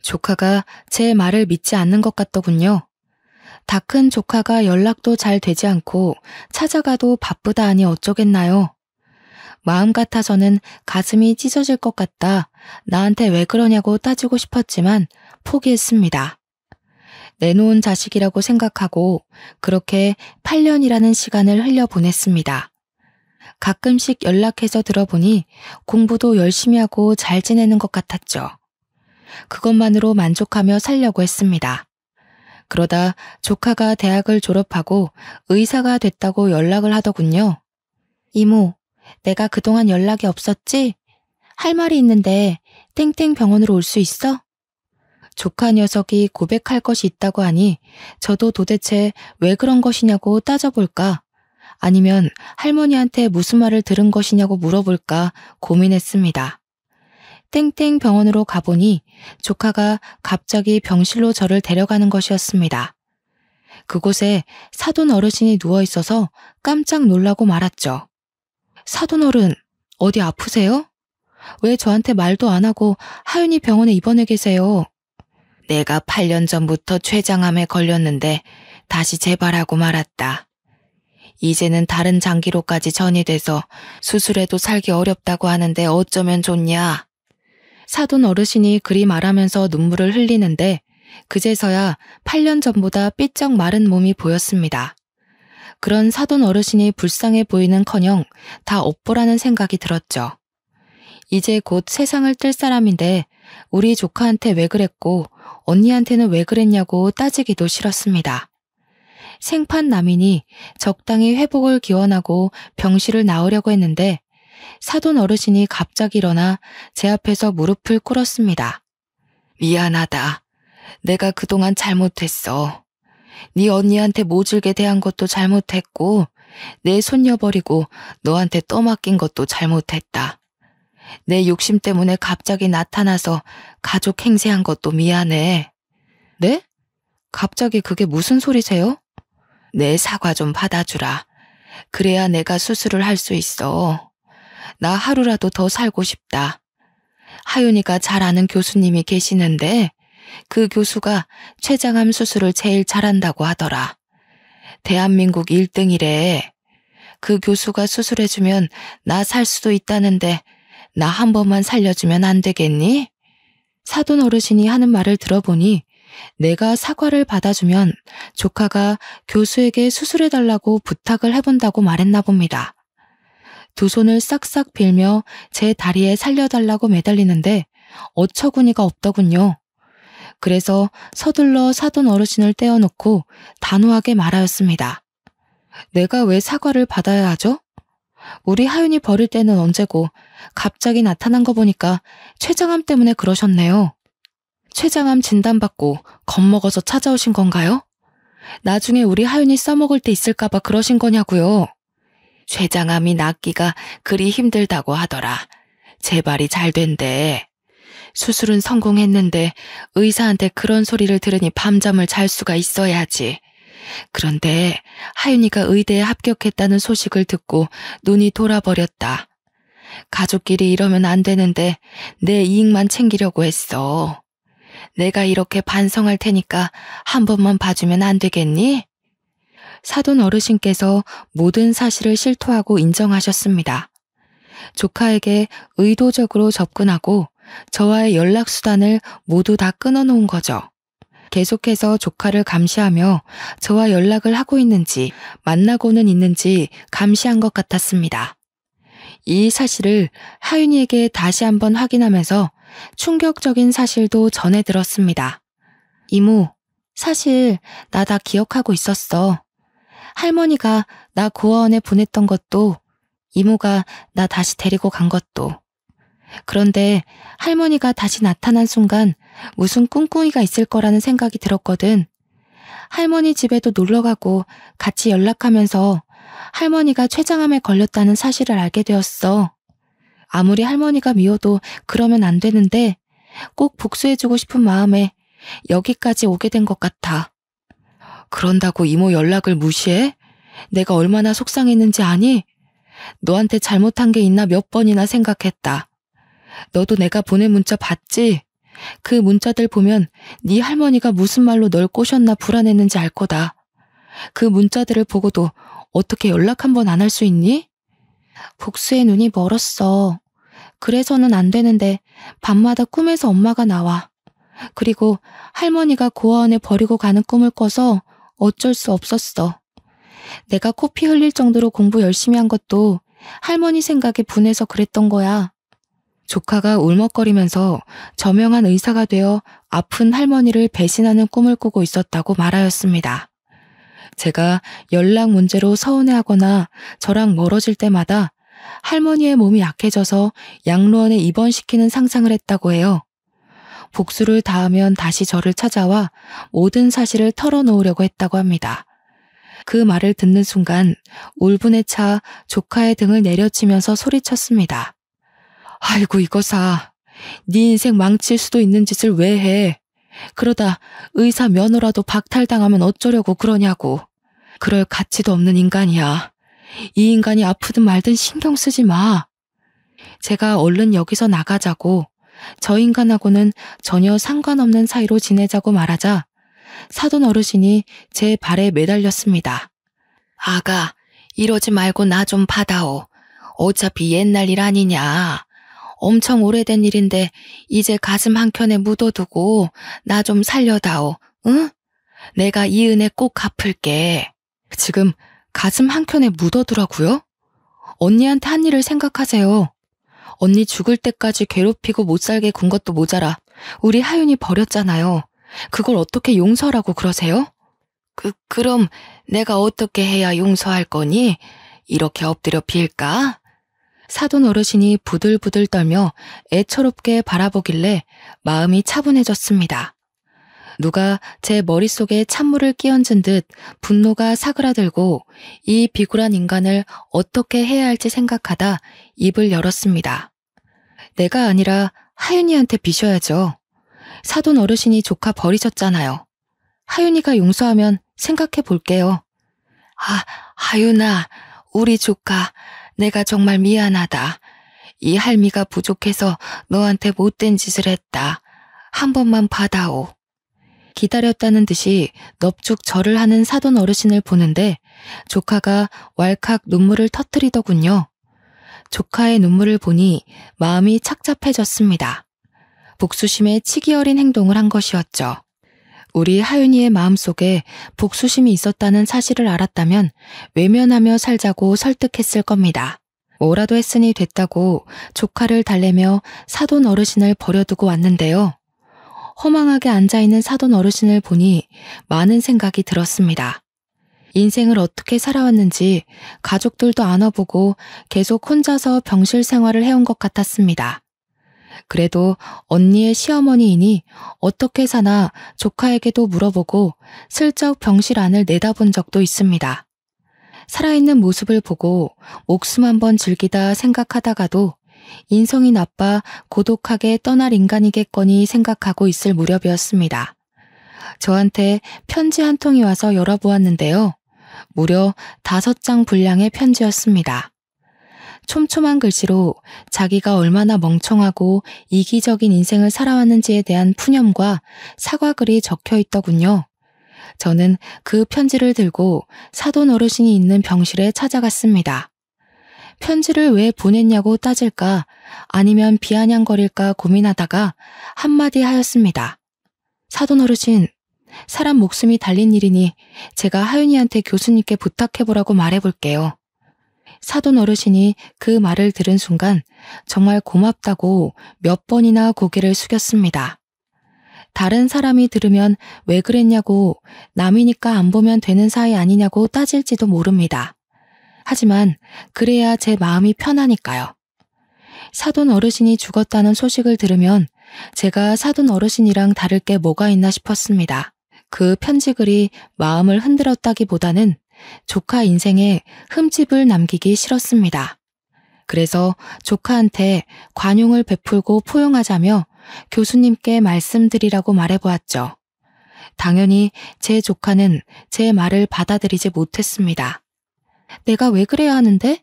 조카가 제 말을 믿지 않는 것 같더군요. 다 큰 조카가 연락도 잘 되지 않고 찾아가도 바쁘다 하니 어쩌겠나요? 마음 같아서는 가슴이 찢어질 것 같다 나한테 왜 그러냐고 따지고 싶었지만 포기했습니다. 내놓은 자식이라고 생각하고 그렇게 8년이라는 시간을 흘려보냈습니다. 가끔씩 연락해서 들어보니 공부도 열심히 하고 잘 지내는 것 같았죠. 그것만으로 만족하며 살려고 했습니다. 그러다 조카가 대학을 졸업하고 의사가 됐다고 연락을 하더군요. 이모, 내가 그동안 연락이 없었지? 할 말이 있는데 땡땡 병원으로 올 수 있어? 조카 녀석이 고백할 것이 있다고 하니 저도 도대체 왜 그런 것이냐고 따져볼까? 아니면 할머니한테 무슨 말을 들은 것이냐고 물어볼까 고민했습니다. 땡땡 병원으로 가보니 조카가 갑자기 병실로 저를 데려가는 것이었습니다. 그곳에 사돈 어르신이 누워있어서 깜짝 놀라고 말았죠. 사돈 어른, 어디 아프세요? 왜 저한테 말도 안 하고 하윤이 병원에 입원해 계세요? 내가 8년 전부터 췌장암에 걸렸는데 다시 재발하고 말았다. 이제는 다른 장기로까지 전이돼서 수술해도 살기 어렵다고 하는데 어쩌면 좋냐? 사돈 어르신이 그리 말하면서 눈물을 흘리는데 그제서야 8년 전보다 삐쩍 마른 몸이 보였습니다. 그런 사돈 어르신이 불쌍해 보이는커녕 다 업보라는 생각이 들었죠. 이제 곧 세상을 뜰 사람인데 우리 조카한테 왜 그랬고 언니한테는 왜 그랬냐고 따지기도 싫었습니다. 생판남이니 적당히 회복을 기원하고 병실을 나오려고 했는데 사돈 어르신이 갑자기 일어나 제 앞에서 무릎을 꿇었습니다. 미안하다. 내가 그동안 잘못했어. 네 언니한테 모질게 대한 것도 잘못했고 내 손녀 버리고 너한테 떠맡긴 것도 잘못했다. 내 욕심 때문에 갑자기 나타나서 가족 행세한 것도 미안해. 네? 갑자기 그게 무슨 소리세요? 내 사과 좀 받아주라. 그래야 내가 수술을 할 수 있어. 나 하루라도 더 살고 싶다. 하윤이가 잘 아는 교수님이 계시는데 그 교수가 췌장암 수술을 제일 잘한다고 하더라. 대한민국 1등이래. 그 교수가 수술해주면 나 살 수도 있다는데 나 한 번만 살려주면 안 되겠니? 사돈 어르신이 하는 말을 들어보니 내가 사과를 받아주면 조카가 교수에게 수술해달라고 부탁을 해본다고 말했나 봅니다. 두 손을 싹싹 빌며 제 다리에 살려달라고 매달리는데 어처구니가 없더군요. 그래서 서둘러 사돈 어르신을 떼어놓고 단호하게 말하였습니다. 내가 왜 사과를 받아야 하죠? 우리 하윤이 버릴 때는 언제고 갑자기 나타난 거 보니까 췌장암 때문에 그러셨네요. 췌장암 진단받고 겁먹어서 찾아오신 건가요? 나중에 우리 하윤이 써먹을 때 있을까봐 그러신 거냐고요. 췌장암이 낫기가 그리 힘들다고 하더라. 재발이 잘 된대. 수술은 성공했는데 의사한테 그런 소리를 들으니 밤잠을 잘 수가 있어야지. 그런데 하윤이가 의대에 합격했다는 소식을 듣고 눈이 돌아버렸다. 가족끼리 이러면 안 되는데 내 이익만 챙기려고 했어. 내가 이렇게 반성할 테니까 한 번만 봐주면 안 되겠니? 사돈 어르신께서 모든 사실을 실토하고 인정하셨습니다. 조카에게 의도적으로 접근하고 저와의 연락수단을 모두 다 끊어놓은 거죠. 계속해서 조카를 감시하며 저와 연락을 하고 있는지 만나고는 있는지 감시한 것 같았습니다. 이 사실을 하윤이에게 다시 한번 확인하면서 충격적인 사실도 전해 들었습니다. 이모, 사실 나 다 기억하고 있었어. 할머니가 나 고아원에 보냈던 것도, 이모가 나 다시 데리고 간 것도. 그런데 할머니가 다시 나타난 순간 무슨 꿍꿍이가 있을 거라는 생각이 들었거든. 할머니 집에도 놀러가고 같이 연락하면서 할머니가 췌장암에 걸렸다는 사실을 알게 되었어. 아무리 할머니가 미워도 그러면 안 되는데 꼭 복수해주고 싶은 마음에 여기까지 오게 된 것 같아. 그런다고 이모 연락을 무시해? 내가 얼마나 속상했는지 아니? 너한테 잘못한 게 있나 몇 번이나 생각했다. 너도 내가 보낸 문자 봤지? 그 문자들 보면 네 할머니가 무슨 말로 널 꼬셨나 불안했는지 알 거다. 그 문자들을 보고도 어떻게 연락 한 번 안 할 수 있니? 복수의 눈이 멀었어. 그래서는 안 되는데 밤마다 꿈에서 엄마가 나와. 그리고 할머니가 고아원에 버리고 가는 꿈을 꿔서 어쩔 수 없었어. 내가 코피 흘릴 정도로 공부 열심히 한 것도 할머니 생각에 분해서 그랬던 거야. 조카가 울먹거리면서 저명한 의사가 되어 아픈 할머니를 배신하는 꿈을 꾸고 있었다고 말하였습니다. 제가 연락 문제로 서운해하거나 저랑 멀어질 때마다 할머니의 몸이 약해져서 양로원에 입원시키는 상상을 했다고 해요. 복수를 다하면 다시 저를 찾아와 모든 사실을 털어놓으려고 했다고 합니다. 그 말을 듣는 순간 울분에 차 조카의 등을 내려치면서 소리쳤습니다. 아이고 이거사, 네 인생 망칠 수도 있는 짓을 왜 해? 그러다 의사 면허라도 박탈당하면 어쩌려고 그러냐고. 그럴 가치도 없는 인간이야. 이 인간이 아프든 말든 신경 쓰지 마. 제가 얼른 여기서 나가자고, 저 인간하고는 전혀 상관없는 사이로 지내자고 말하자 사돈 어르신이 제 발에 매달렸습니다. 아가, 이러지 말고 나 좀 받아오. 어차피 옛날 일 아니냐. 엄청 오래된 일인데 이제 가슴 한켠에 묻어두고 나 좀 살려다오. 응? 내가 이 은혜 꼭 갚을게. 지금 가슴 한켠에 묻어두라고요? 언니한테 한 일을 생각하세요. 언니 죽을 때까지 괴롭히고 못 살게 군 것도 모자라 우리 하윤이 버렸잖아요. 그걸 어떻게 용서라고 그러세요? 그럼 내가 어떻게 해야 용서할 거니? 이렇게 엎드려 빌까? 사돈 어르신이 부들부들 떨며 애처롭게 바라보길래 마음이 차분해졌습니다. 누가 제 머릿속에 찬물을 끼얹은 듯 분노가 사그라들고 이 비굴한 인간을 어떻게 해야 할지 생각하다 입을 열었습니다. 내가 아니라 하윤이한테 비셔야죠. 사돈 어르신이 조카 버리셨잖아요. 하윤이가 용서하면 생각해 볼게요. 하윤아, 우리 조카, 내가 정말 미안하다. 이 할미가 부족해서 너한테 못된 짓을 했다. 한 번만 받아오. 기다렸다는 듯이 넙죽 절을 하는 사돈 어르신을 보는데 조카가 왈칵 눈물을 터뜨리더군요. 조카의 눈물을 보니 마음이 착잡해졌습니다. 복수심에 치기 어린 행동을 한 것이었죠. 우리 하윤이의 마음속에 복수심이 있었다는 사실을 알았다면 외면하며 살자고 설득했을 겁니다. 뭐라도 했으니 됐다고 조카를 달래며 사돈 어르신을 버려두고 왔는데요. 허망하게 앉아있는 사돈 어르신을 보니 많은 생각이 들었습니다. 인생을 어떻게 살아왔는지 가족들도 안아보고 계속 혼자서 병실 생활을 해온 것 같았습니다. 그래도 언니의 시어머니이니 어떻게 사나 조카에게도 물어보고 슬쩍 병실 안을 내다본 적도 있습니다. 살아있는 모습을 보고 목숨 한번 즐기다 생각하다가도 인성이 나빠 고독하게 떠날 인간이겠거니 생각하고 있을 무렵이었습니다. 저한테 편지 한 통이 와서 열어보았는데요. 무려 5장 분량의 편지였습니다. 촘촘한 글씨로 자기가 얼마나 멍청하고 이기적인 인생을 살아왔는지에 대한 푸념과 사과글이 적혀 있더군요. 저는 그 편지를 들고 사돈 어르신이 있는 병실에 찾아갔습니다. 편지를 왜 보냈냐고 따질까 아니면 비아냥거릴까 고민하다가 한마디 하였습니다. 사돈 어르신, 사람 목숨이 달린 일이니 제가 하윤이한테 교수님께 부탁해보라고 말해볼게요. 사돈 어르신이 그 말을 들은 순간 정말 고맙다고 몇 번이나 고개를 숙였습니다. 다른 사람이 들으면 왜 그랬냐고 남이니까 안 보면 되는 사이 아니냐고 따질지도 모릅니다. 하지만 그래야 제 마음이 편하니까요. 사돈 어르신이 죽었다는 소식을 들으면 제가 사돈 어르신이랑 다를 게 뭐가 있나 싶었습니다. 그 편지글이 마음을 흔들었다기보다는 조카 인생에 흠집을 남기기 싫었습니다. 그래서 조카한테 관용을 베풀고 포용하자며 교수님께 말씀드리라고 말해보았죠. 당연히 제 조카는 제 말을 받아들이지 못했습니다. 내가 왜 그래야 하는데?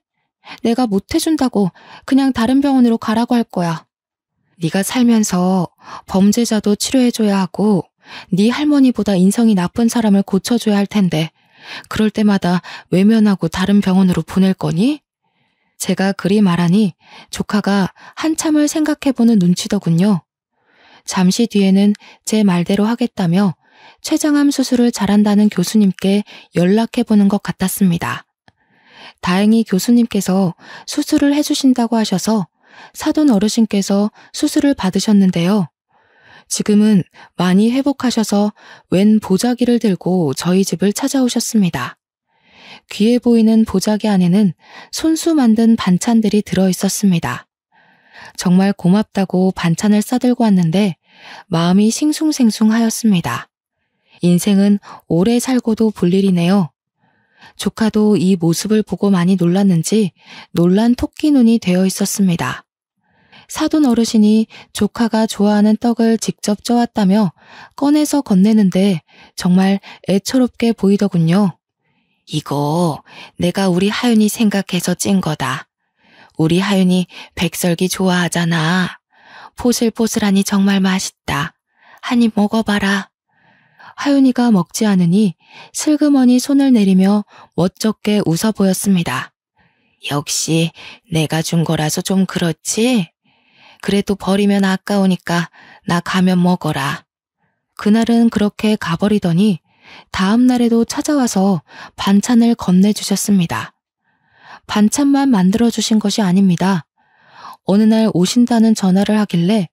내가 못해준다고 그냥 다른 병원으로 가라고 할 거야. 네가 살면서 범죄자도 치료해줘야 하고 네 할머니보다 인성이 나쁜 사람을 고쳐줘야 할 텐데 그럴 때마다 외면하고 다른 병원으로 보낼 거니? 제가 그리 말하니 조카가 한참을 생각해보는 눈치더군요. 잠시 뒤에는 제 말대로 하겠다며 췌장암 수술을 잘한다는 교수님께 연락해보는 것 같았습니다. 다행히 교수님께서 수술을 해주신다고 하셔서 사돈 어르신께서 수술을 받으셨는데요. 지금은 많이 회복하셔서 웬 보자기를 들고 저희 집을 찾아오셨습니다. 귀해 보이는 보자기 안에는 손수 만든 반찬들이 들어있었습니다. 정말 고맙다고 반찬을 싸들고 왔는데 마음이 싱숭생숭하였습니다. 인생은 오래 살고도 볼 일이네요. 조카도 이 모습을 보고 많이 놀랐는지 놀란 토끼 눈이 되어 있었습니다. 사돈 어르신이 조카가 좋아하는 떡을 직접 쪄왔다며 꺼내서 건네는데 정말 애처롭게 보이더군요. 이거 내가 우리 하윤이 생각해서 찐 거다. 우리 하윤이 백설기 좋아하잖아. 포슬포슬하니 정말 맛있다. 한 입 먹어봐라. 하윤이가 먹지 않으니 슬그머니 손을 내리며 멋쩍게 웃어 보였습니다. 역시 내가 준 거라서 좀 그렇지? 그래도 버리면 아까우니까 나 가면 먹어라. 그날은 그렇게 가버리더니 다음 날에도 찾아와서 반찬을 건네주셨습니다. 반찬만 만들어주신 것이 아닙니다. 어느 날 오신다는 전화를 하길래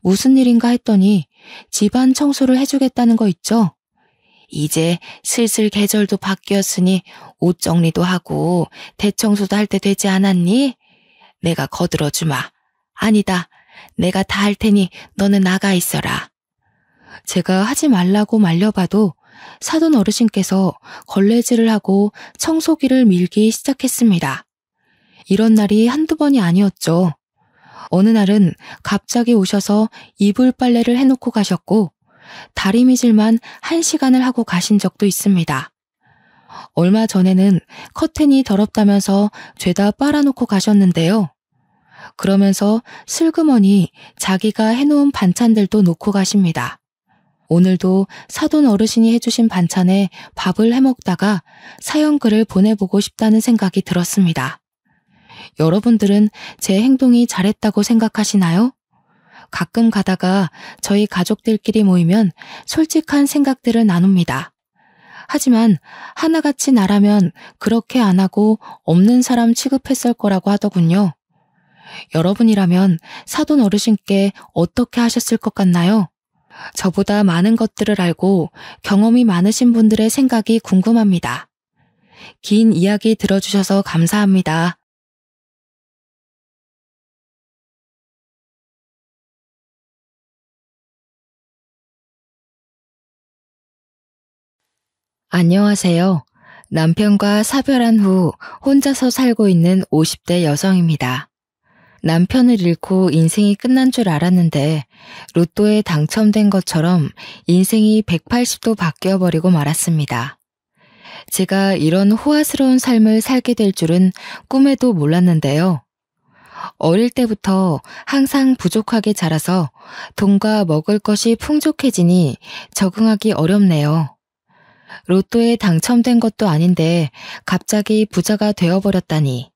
무슨 일인가 했더니 집안 청소를 해주겠다는 거 있죠? 이제 슬슬 계절도 바뀌었으니 옷 정리도 하고 대청소도 할 때 되지 않았니? 내가 거들어주마. 아니다. 내가 다 할 테니 너는 나가 있어라. 제가 하지 말라고 말려봐도 사돈 어르신께서 걸레질을 하고 청소기를 밀기 시작했습니다. 이런 날이 한두 번이 아니었죠. 어느 날은 갑자기 오셔서 이불 빨래를 해놓고 가셨고 다리미질만 1시간을 하고 가신 적도 있습니다. 얼마 전에는 커튼이 더럽다면서 죄다 빨아놓고 가셨는데요. 그러면서 슬그머니 자기가 해놓은 반찬들도 놓고 가십니다. 오늘도 사돈 어르신이 해주신 반찬에 밥을 해먹다가 사연글을 보내보고 싶다는 생각이 들었습니다. 여러분들은 제 행동이 잘했다고 생각하시나요? 가끔 가다가 저희 가족들끼리 모이면 솔직한 생각들을 나눕니다. 하지만 하나같이 나라면 그렇게 안 하고 없는 사람 취급했을 거라고 하더군요. 여러분이라면 사돈 어르신께 어떻게 하셨을 것 같나요? 저보다 많은 것들을 알고 경험이 많으신 분들의 생각이 궁금합니다. 긴 이야기 들어주셔서 감사합니다. 안녕하세요. 남편과 사별한 후 혼자서 살고 있는 50대 여성입니다. 남편을 잃고 인생이 끝난 줄 알았는데 로또에 당첨된 것처럼 인생이 180도 바뀌어버리고 말았습니다. 제가 이런 호화스러운 삶을 살게 될 줄은 꿈에도 몰랐는데요. 어릴 때부터 항상 부족하게 자라서 돈과 먹을 것이 풍족해지니 적응하기 어렵네요. 로또에 당첨된 것도 아닌데 갑자기 부자가 되어버렸다니.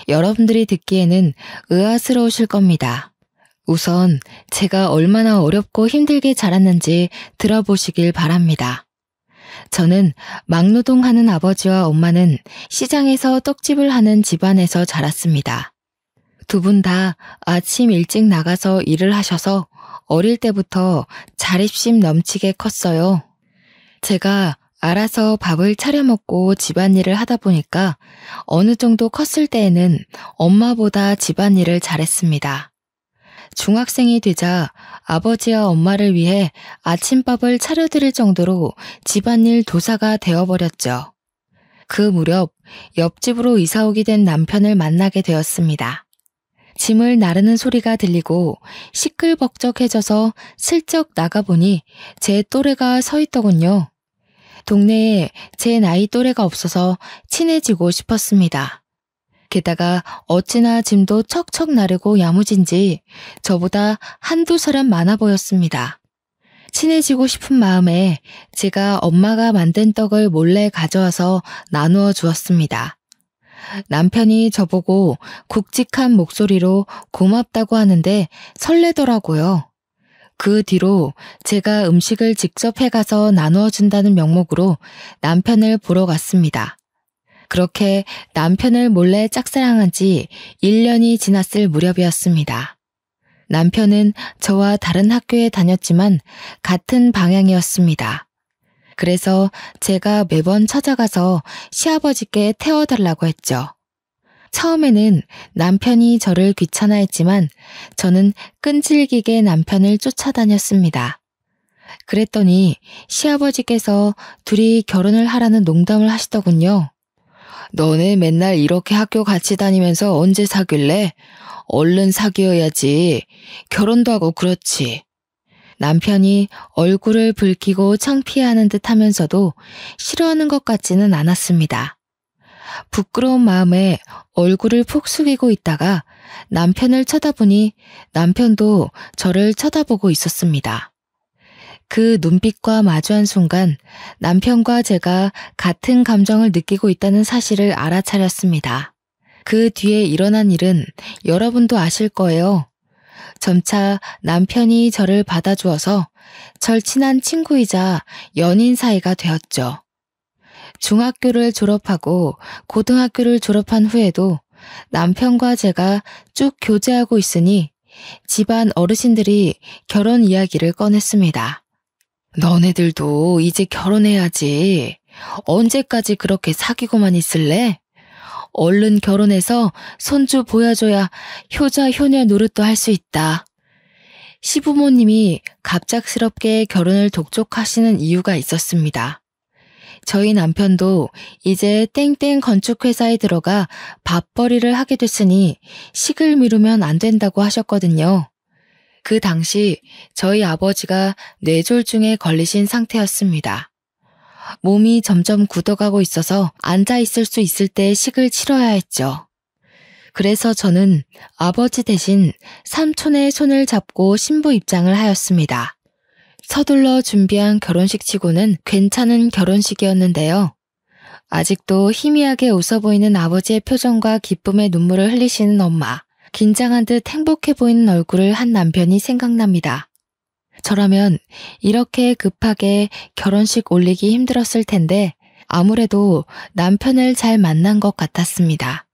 여러분들이 듣기에는 의아스러우실 겁니다. 우선 제가 얼마나 어렵고 힘들게 자랐는지 들어보시길 바랍니다. 저는 막노동하는 아버지와 엄마는 시장에서 떡집을 하는 집안에서 자랐습니다. 두 분 다 아침 일찍 나가서 일을 하셔서 어릴 때부터 자립심 넘치게 컸어요. 제가 알아서 밥을 차려 먹고 집안일을 하다 보니까 어느 정도 컸을 때에는 엄마보다 집안일을 잘했습니다. 중학생이 되자 아버지와 엄마를 위해 아침밥을 차려드릴 정도로 집안일 도사가 되어버렸죠. 그 무렵 옆집으로 이사오게 된 남편을 만나게 되었습니다. 짐을 나르는 소리가 들리고 시끌벅적해져서 슬쩍 나가보니 제 또래가 서 있더군요. 동네에 제 나이 또래가 없어서 친해지고 싶었습니다. 게다가 어찌나 짐도 척척 나르고 야무진지 저보다 한두 사람 많아 보였습니다. 친해지고 싶은 마음에 제가 엄마가 만든 떡을 몰래 가져와서 나누어 주었습니다. 남편이 저보고 굵직한 목소리로 고맙다고 하는데 설레더라고요. 그 뒤로 제가 음식을 직접 해가서 나누어 준다는 명목으로 남편을 보러 갔습니다. 그렇게 남편을 몰래 짝사랑한 지 1년이 지났을 무렵이었습니다. 남편은 저와 다른 학교에 다녔지만 같은 방향이었습니다. 그래서 제가 매번 찾아가서 시아버지께 태워달라고 했죠. 처음에는 남편이 저를 귀찮아했지만 저는 끈질기게 남편을 쫓아다녔습니다. 그랬더니 시아버지께서 둘이 결혼을 하라는 농담을 하시더군요. 너네 맨날 이렇게 학교 같이 다니면서 언제 사귈래? 얼른 사귀어야지. 결혼도 하고 그렇지. 남편이 얼굴을 붉히고 창피해하는 듯 하면서도 싫어하는 것 같지는 않았습니다. 부끄러운 마음에 얼굴을 푹 숙이고 있다가 남편을 쳐다보니 남편도 저를 쳐다보고 있었습니다. 그 눈빛과 마주한 순간 남편과 제가 같은 감정을 느끼고 있다는 사실을 알아차렸습니다. 그 뒤에 일어난 일은 여러분도 아실 거예요. 점차 남편이 저를 받아주어서 절친한 친구이자 연인 사이가 되었죠. 중학교를 졸업하고 고등학교를 졸업한 후에도 남편과 제가 쭉 교제하고 있으니 집안 어르신들이 결혼 이야기를 꺼냈습니다. 너네들도 이제 결혼해야지. 언제까지 그렇게 사귀고만 있을래? 얼른 결혼해서 손주 보여줘야 효자 효녀 노릇도 할 수 있다. 시부모님이 갑작스럽게 결혼을 독촉하시는 이유가 있었습니다. 저희 남편도 이제 땡땡 건축회사에 들어가 밥벌이를 하게 됐으니 식을 미루면 안 된다고 하셨거든요. 그 당시 저희 아버지가 뇌졸중에 걸리신 상태였습니다. 몸이 점점 굳어가고 있어서 앉아 있을 수 있을 때 식을 치러야 했죠. 그래서 저는 아버지 대신 삼촌의 손을 잡고 신부 입장을 하였습니다. 서둘러 준비한 결혼식 치고는 괜찮은 결혼식이었는데요. 아직도 희미하게 웃어 보이는 아버지의 표정과 기쁨의 눈물을 흘리시는 엄마, 긴장한 듯 행복해 보이는 얼굴을 한 남편이 생각납니다. 저라면 이렇게 급하게 결혼식 올리기 힘들었을 텐데 아무래도 남편을 잘 만난 것 같았습니다.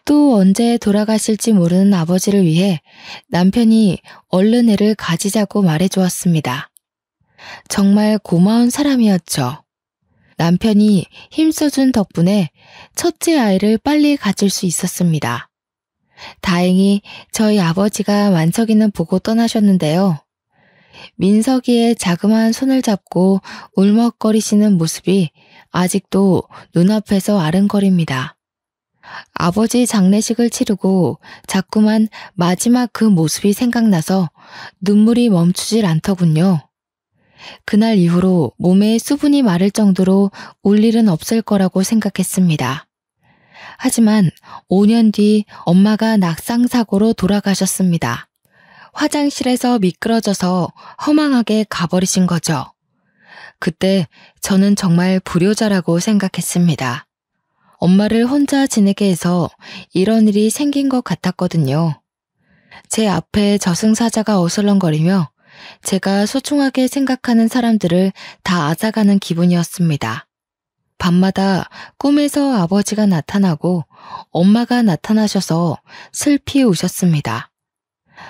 또 언제 돌아가실지 모르는 아버지를 위해 남편이 얼른 애를 가지자고 말해주었습니다. 정말 고마운 사람이었죠. 남편이 힘써준 덕분에 첫째 아이를 빨리 가질 수 있었습니다. 다행히 저희 아버지가 만석이는 보고 떠나셨는데요. 민석이의 자그마한 손을 잡고 울먹거리시는 모습이 아직도 눈앞에서 아른거립니다. 아버지 장례식을 치르고 자꾸만 마지막 그 모습이 생각나서 눈물이 멈추질 않더군요. 그날 이후로 몸에 수분이 마를 정도로 울 일은 없을 거라고 생각했습니다. 하지만 5년 뒤 엄마가 낙상사고로 돌아가셨습니다. 화장실에서 미끄러져서 허망하게 가버리신 거죠. 그때 저는 정말 불효자라고 생각했습니다. 엄마를 혼자 지내게 해서 이런 일이 생긴 것 같았거든요. 제 앞에 저승사자가 어슬렁거리며 제가 소중하게 생각하는 사람들을 다 앗아가는 기분이었습니다. 밤마다 꿈에서 아버지가 나타나고 엄마가 나타나셔서 슬피 우셨습니다.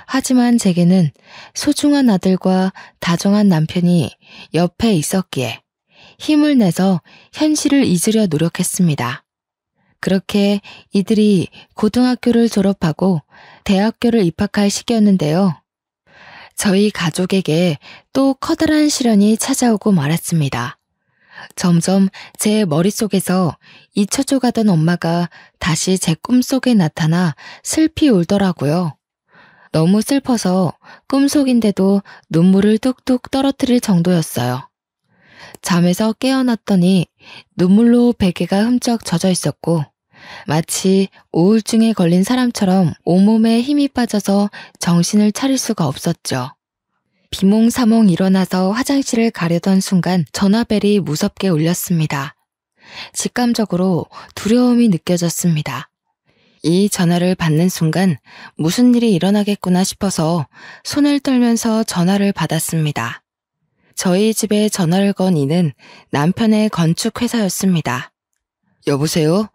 하지만 제게는 소중한 아들과 다정한 남편이 옆에 있었기에 힘을 내서 현실을 잊으려 노력했습니다. 그렇게 이들이 고등학교를 졸업하고 대학교를 입학할 시기였는데요. 저희 가족에게 또 커다란 시련이 찾아오고 말았습니다. 점점 제 머릿속에서 잊혀져 가던 엄마가 다시 제 꿈속에 나타나 슬피 울더라고요. 너무 슬퍼서 꿈속인데도 눈물을 뚝뚝 떨어뜨릴 정도였어요. 잠에서 깨어났더니 눈물로 베개가 흠쩍 젖어 있었고 마치 우울증에 걸린 사람처럼 온몸에 힘이 빠져서 정신을 차릴 수가 없었죠. 비몽사몽 일어나서 화장실을 가려던 순간 전화벨이 무섭게 울렸습니다. 직감적으로 두려움이 느껴졌습니다. 이 전화를 받는 순간 무슨 일이 일어나겠구나 싶어서 손을 떨면서 전화를 받았습니다. 저희 집에 전화를 건 이는 남편의 건축회사였습니다. 여보세요?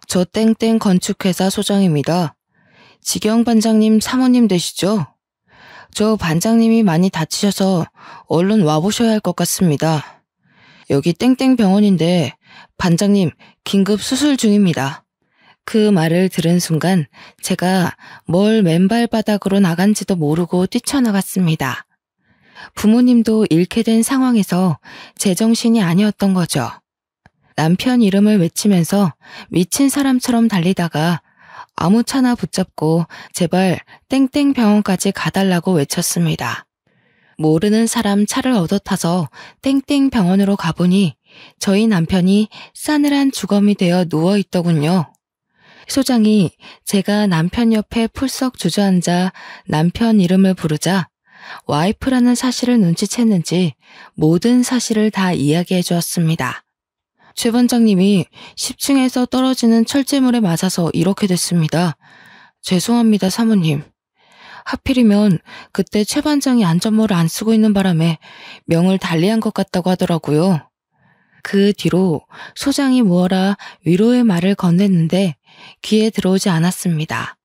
저 땡땡 건축회사 소장입니다. 지경 반장님 사모님 되시죠? 저 반장님이 많이 다치셔서 얼른 와보셔야 할 것 같습니다. 여기 땡땡 병원인데 반장님 긴급 수술 중입니다. 그 말을 들은 순간 제가 뭘 맨발 바닥으로 나간지도 모르고 뛰쳐나갔습니다. 부모님도 잃게 된 상황에서 제정신이 아니었던 거죠. 남편 이름을 외치면서 미친 사람처럼 달리다가 아무 차나 붙잡고 제발 땡땡 병원까지 가달라고 외쳤습니다. 모르는 사람 차를 얻어 타서 땡땡 병원으로 가보니 저희 남편이 싸늘한 주검이 되어 누워있더군요. 소장이 제가 남편 옆에 풀썩 주저앉아 남편 이름을 부르자 와이프라는 사실을 눈치챘는지 모든 사실을 다 이야기해 주었습니다. 최 반장님이 10층에서 떨어지는 철제물에 맞아서 이렇게 됐습니다. 죄송합니다, 사모님. 하필이면 그때 최 반장이 안전모를 안 쓰고 있는 바람에 명을 달리한 것 같다고 하더라고요. 그 뒤로 소장이 무어라 위로의 말을 건넸는데 귀에 들어오지 않았습니다.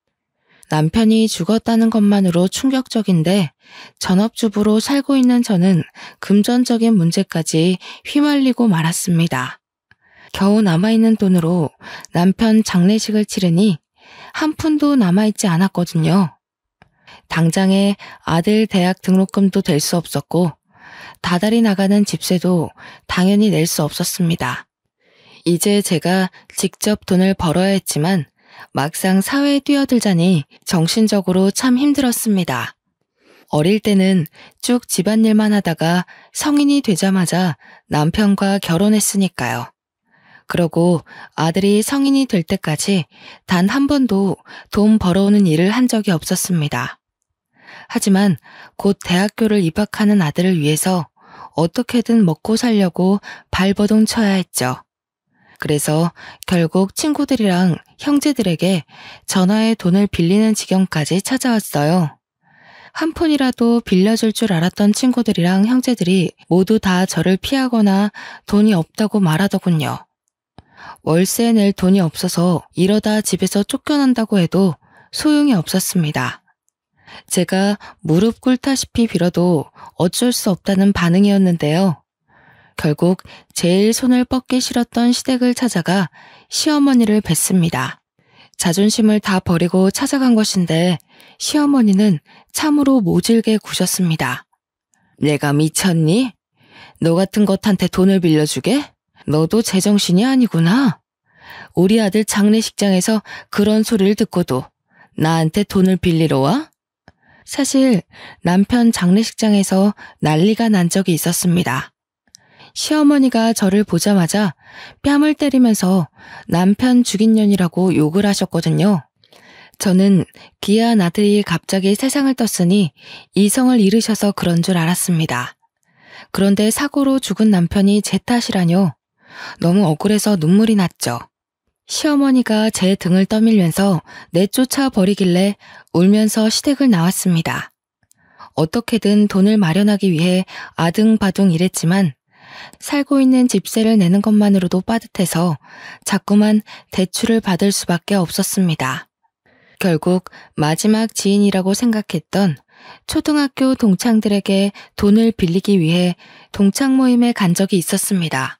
남편이 죽었다는 것만으로 충격적인데 전업주부로 살고 있는 저는 금전적인 문제까지 휘말리고 말았습니다. 겨우 남아있는 돈으로 남편 장례식을 치르니 한 푼도 남아있지 않았거든요. 당장에 아들 대학 등록금도 될 수 없었고 다달이 나가는 집세도 당연히 낼 수 없었습니다. 이제 제가 직접 돈을 벌어야 했지만 막상 사회에 뛰어들자니 정신적으로 참 힘들었습니다. 어릴 때는 쭉 집안일만 하다가 성인이 되자마자 남편과 결혼했으니까요. 그러고 아들이 성인이 될 때까지 단 한 번도 돈 벌어오는 일을 한 적이 없었습니다. 하지만 곧 대학교를 입학하는 아들을 위해서 어떻게든 먹고 살려고 발버둥 쳐야 했죠. 그래서 결국 친구들이랑 형제들에게 전화에 돈을 빌리는 지경까지 찾아왔어요. 한 푼이라도 빌려줄 줄 알았던 친구들이랑 형제들이 모두 다 저를 피하거나 돈이 없다고 말하더군요. 월세 낼 돈이 없어서 이러다 집에서 쫓겨난다고 해도 소용이 없었습니다. 제가 무릎 꿇다시피 빌어도 어쩔 수 없다는 반응이었는데요. 결국 제일 손을 뻗기 싫었던 시댁을 찾아가 시어머니를 뵀습니다. 자존심을 다 버리고 찾아간 것인데 시어머니는 참으로 모질게 구셨습니다. 내가 미쳤니? 너 같은 것한테 돈을 빌려주게? 너도 제정신이 아니구나. 우리 아들 장례식장에서 그런 소리를 듣고도 나한테 돈을 빌리러 와? 사실 남편 장례식장에서 난리가 난 적이 있었습니다. 시어머니가 저를 보자마자 뺨을 때리면서 남편 죽인 년이라고 욕을 하셨거든요. 저는 귀한 아들이 갑자기 세상을 떴으니 이성을 잃으셔서 그런 줄 알았습니다. 그런데 사고로 죽은 남편이 제 탓이라뇨. 너무 억울해서 눈물이 났죠. 시어머니가 제 등을 떠밀면서 내쫓아 버리길래 울면서 시댁을 나왔습니다. 어떻게든 돈을 마련하기 위해 아등바등 일했지만 살고 있는 집세를 내는 것만으로도 빠듯해서 자꾸만 대출을 받을 수밖에 없었습니다. 결국 마지막 지인이라고 생각했던 초등학교 동창들에게 돈을 빌리기 위해 동창 모임에 간 적이 있었습니다.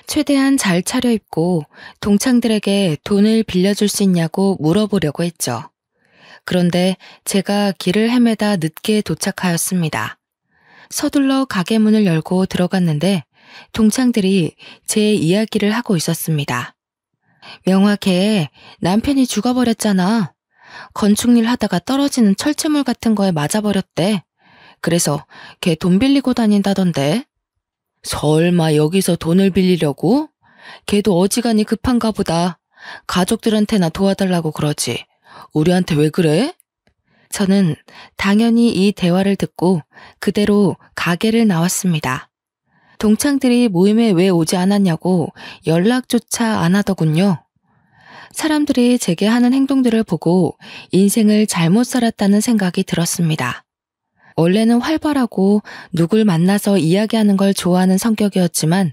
최대한 잘 차려입고 동창들에게 돈을 빌려줄 수 있냐고 물어보려고 했죠. 그런데 제가 길을 헤매다 늦게 도착하였습니다. 서둘러 가게 문을 열고 들어갔는데 동창들이 제 이야기를 하고 있었습니다. 명확해, 남편이 죽어버렸잖아. 건축일 하다가 떨어지는 철제물 같은 거에 맞아버렸대. 그래서 걔 돈 빌리고 다닌다던데. 설마 여기서 돈을 빌리려고? 걔도 어지간히 급한가 보다. 가족들한테나 도와달라고 그러지. 우리한테 왜 그래? 저는 당연히 이 대화를 듣고 그대로 가게를 나왔습니다. 동창들이 모임에 왜 오지 않았냐고 연락조차 안 하더군요. 사람들이 제게 하는 행동들을 보고 인생을 잘못 살았다는 생각이 들었습니다. 원래는 활발하고 누굴 만나서 이야기하는 걸 좋아하는 성격이었지만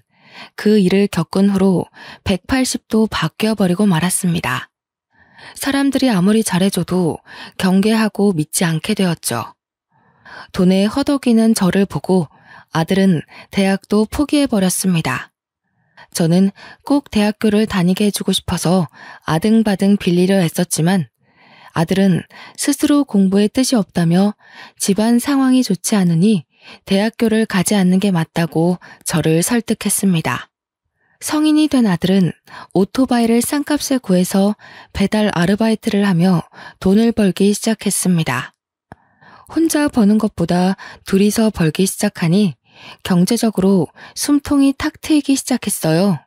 그 일을 겪은 후로 180도 바뀌어버리고 말았습니다. 사람들이 아무리 잘해줘도 경계하고 믿지 않게 되었죠. 돈에 허덕이는 저를 보고 아들은 대학도 포기해버렸습니다. 저는 꼭 대학교를 다니게 해주고 싶어서 아등바등 빌리려 했었지만 아들은 스스로 공부에 뜻이 없다며 집안 상황이 좋지 않으니 대학교를 가지 않는 게 맞다고 저를 설득했습니다. 성인이 된 아들은 오토바이를 싼값에 구해서 배달 아르바이트를 하며 돈을 벌기 시작했습니다. 혼자 버는 것보다 둘이서 벌기 시작하니 경제적으로 숨통이 탁 트이기 시작했어요.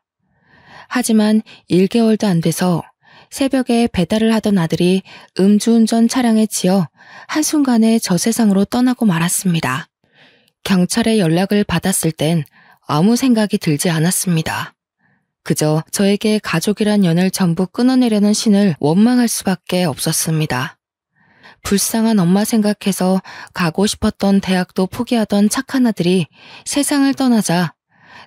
하지만 1개월도 안 돼서 새벽에 배달을 하던 아들이 음주운전 차량에 치여 한순간에 저 세상으로 떠나고 말았습니다. 경찰에 연락을 받았을 땐 아무 생각이 들지 않았습니다. 그저 저에게 가족이란 연을 전부 끊어내려는 신을 원망할 수밖에 없었습니다. 불쌍한 엄마 생각해서 가고 싶었던 대학도 포기하던 착한 아들이 세상을 떠나자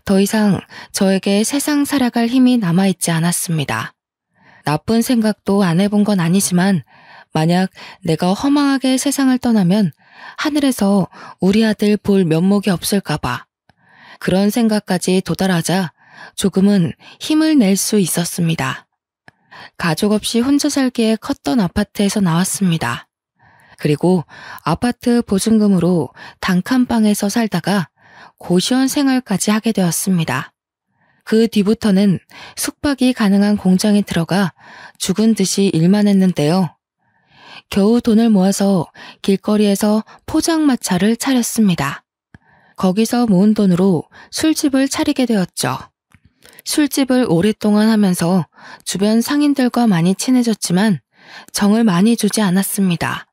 더 이상 저에게 세상 살아갈 힘이 남아있지 않았습니다. 나쁜 생각도 안 해본 건 아니지만 만약 내가 허망하게 세상을 떠나면 하늘에서 우리 아들 볼 면목이 없을까봐 그런 생각까지 도달하자 조금은 힘을 낼 수 있었습니다. 가족 없이 혼자 살기에 컸던 아파트에서 나왔습니다. 그리고 아파트 보증금으로 단칸방에서 살다가 고시원 생활까지 하게 되었습니다. 그 뒤부터는 숙박이 가능한 공장에 들어가 죽은 듯이 일만 했는데요. 겨우 돈을 모아서 길거리에서 포장마차를 차렸습니다. 거기서 모은 돈으로 술집을 차리게 되었죠. 술집을 오랫동안 하면서 주변 상인들과 많이 친해졌지만 정을 많이 주지 않았습니다.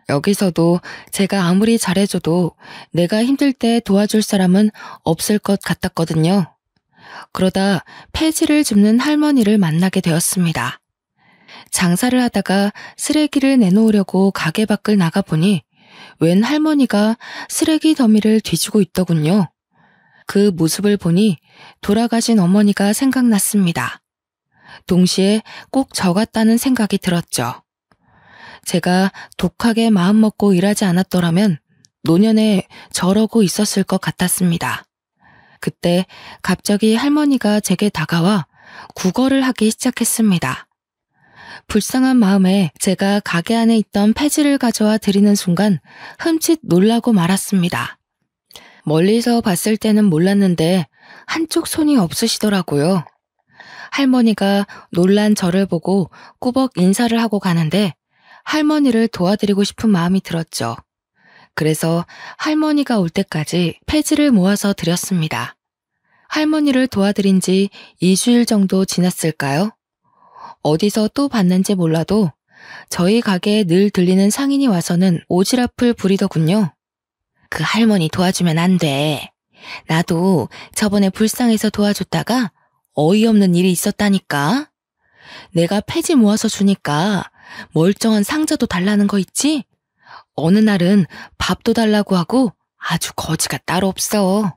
여기서도 제가 아무리 잘해줘도 내가 힘들 때 도와줄 사람은 없을 것 같았거든요. 그러다 폐지를 줍는 할머니를 만나게 되었습니다. 장사를 하다가 쓰레기를 내놓으려고 가게 밖을 나가보니 웬 할머니가 쓰레기 더미를 뒤지고 있더군요. 그 모습을 보니 돌아가신 어머니가 생각났습니다. 동시에 꼭 저 같다는 생각이 들었죠. 제가 독하게 마음먹고 일하지 않았더라면 노년에 저러고 있었을 것 같았습니다. 그때 갑자기 할머니가 제게 다가와 구걸을 하기 시작했습니다. 불쌍한 마음에 제가 가게 안에 있던 폐지를 가져와 드리는 순간 흠칫 놀라고 말았습니다. 멀리서 봤을 때는 몰랐는데 한쪽 손이 없으시더라고요. 할머니가 놀란 저를 보고 꾸벅 인사를 하고 가는데 할머니를 도와드리고 싶은 마음이 들었죠. 그래서 할머니가 올 때까지 폐지를 모아서 드렸습니다. 할머니를 도와드린 지 2주일 정도 지났을까요? 어디서 또 봤는지 몰라도 저희 가게에 늘 들리는 상인이 와서는 오지랖을 부리더군요. 그 할머니 도와주면 안 돼. 나도 저번에 불쌍해서 도와줬다가 어이없는 일이 있었다니까. 내가 폐지 모아서 주니까 멀쩡한 상자도 달라는 거 있지? 어느 날은 밥도 달라고 하고 아주 거지가 따로 없어.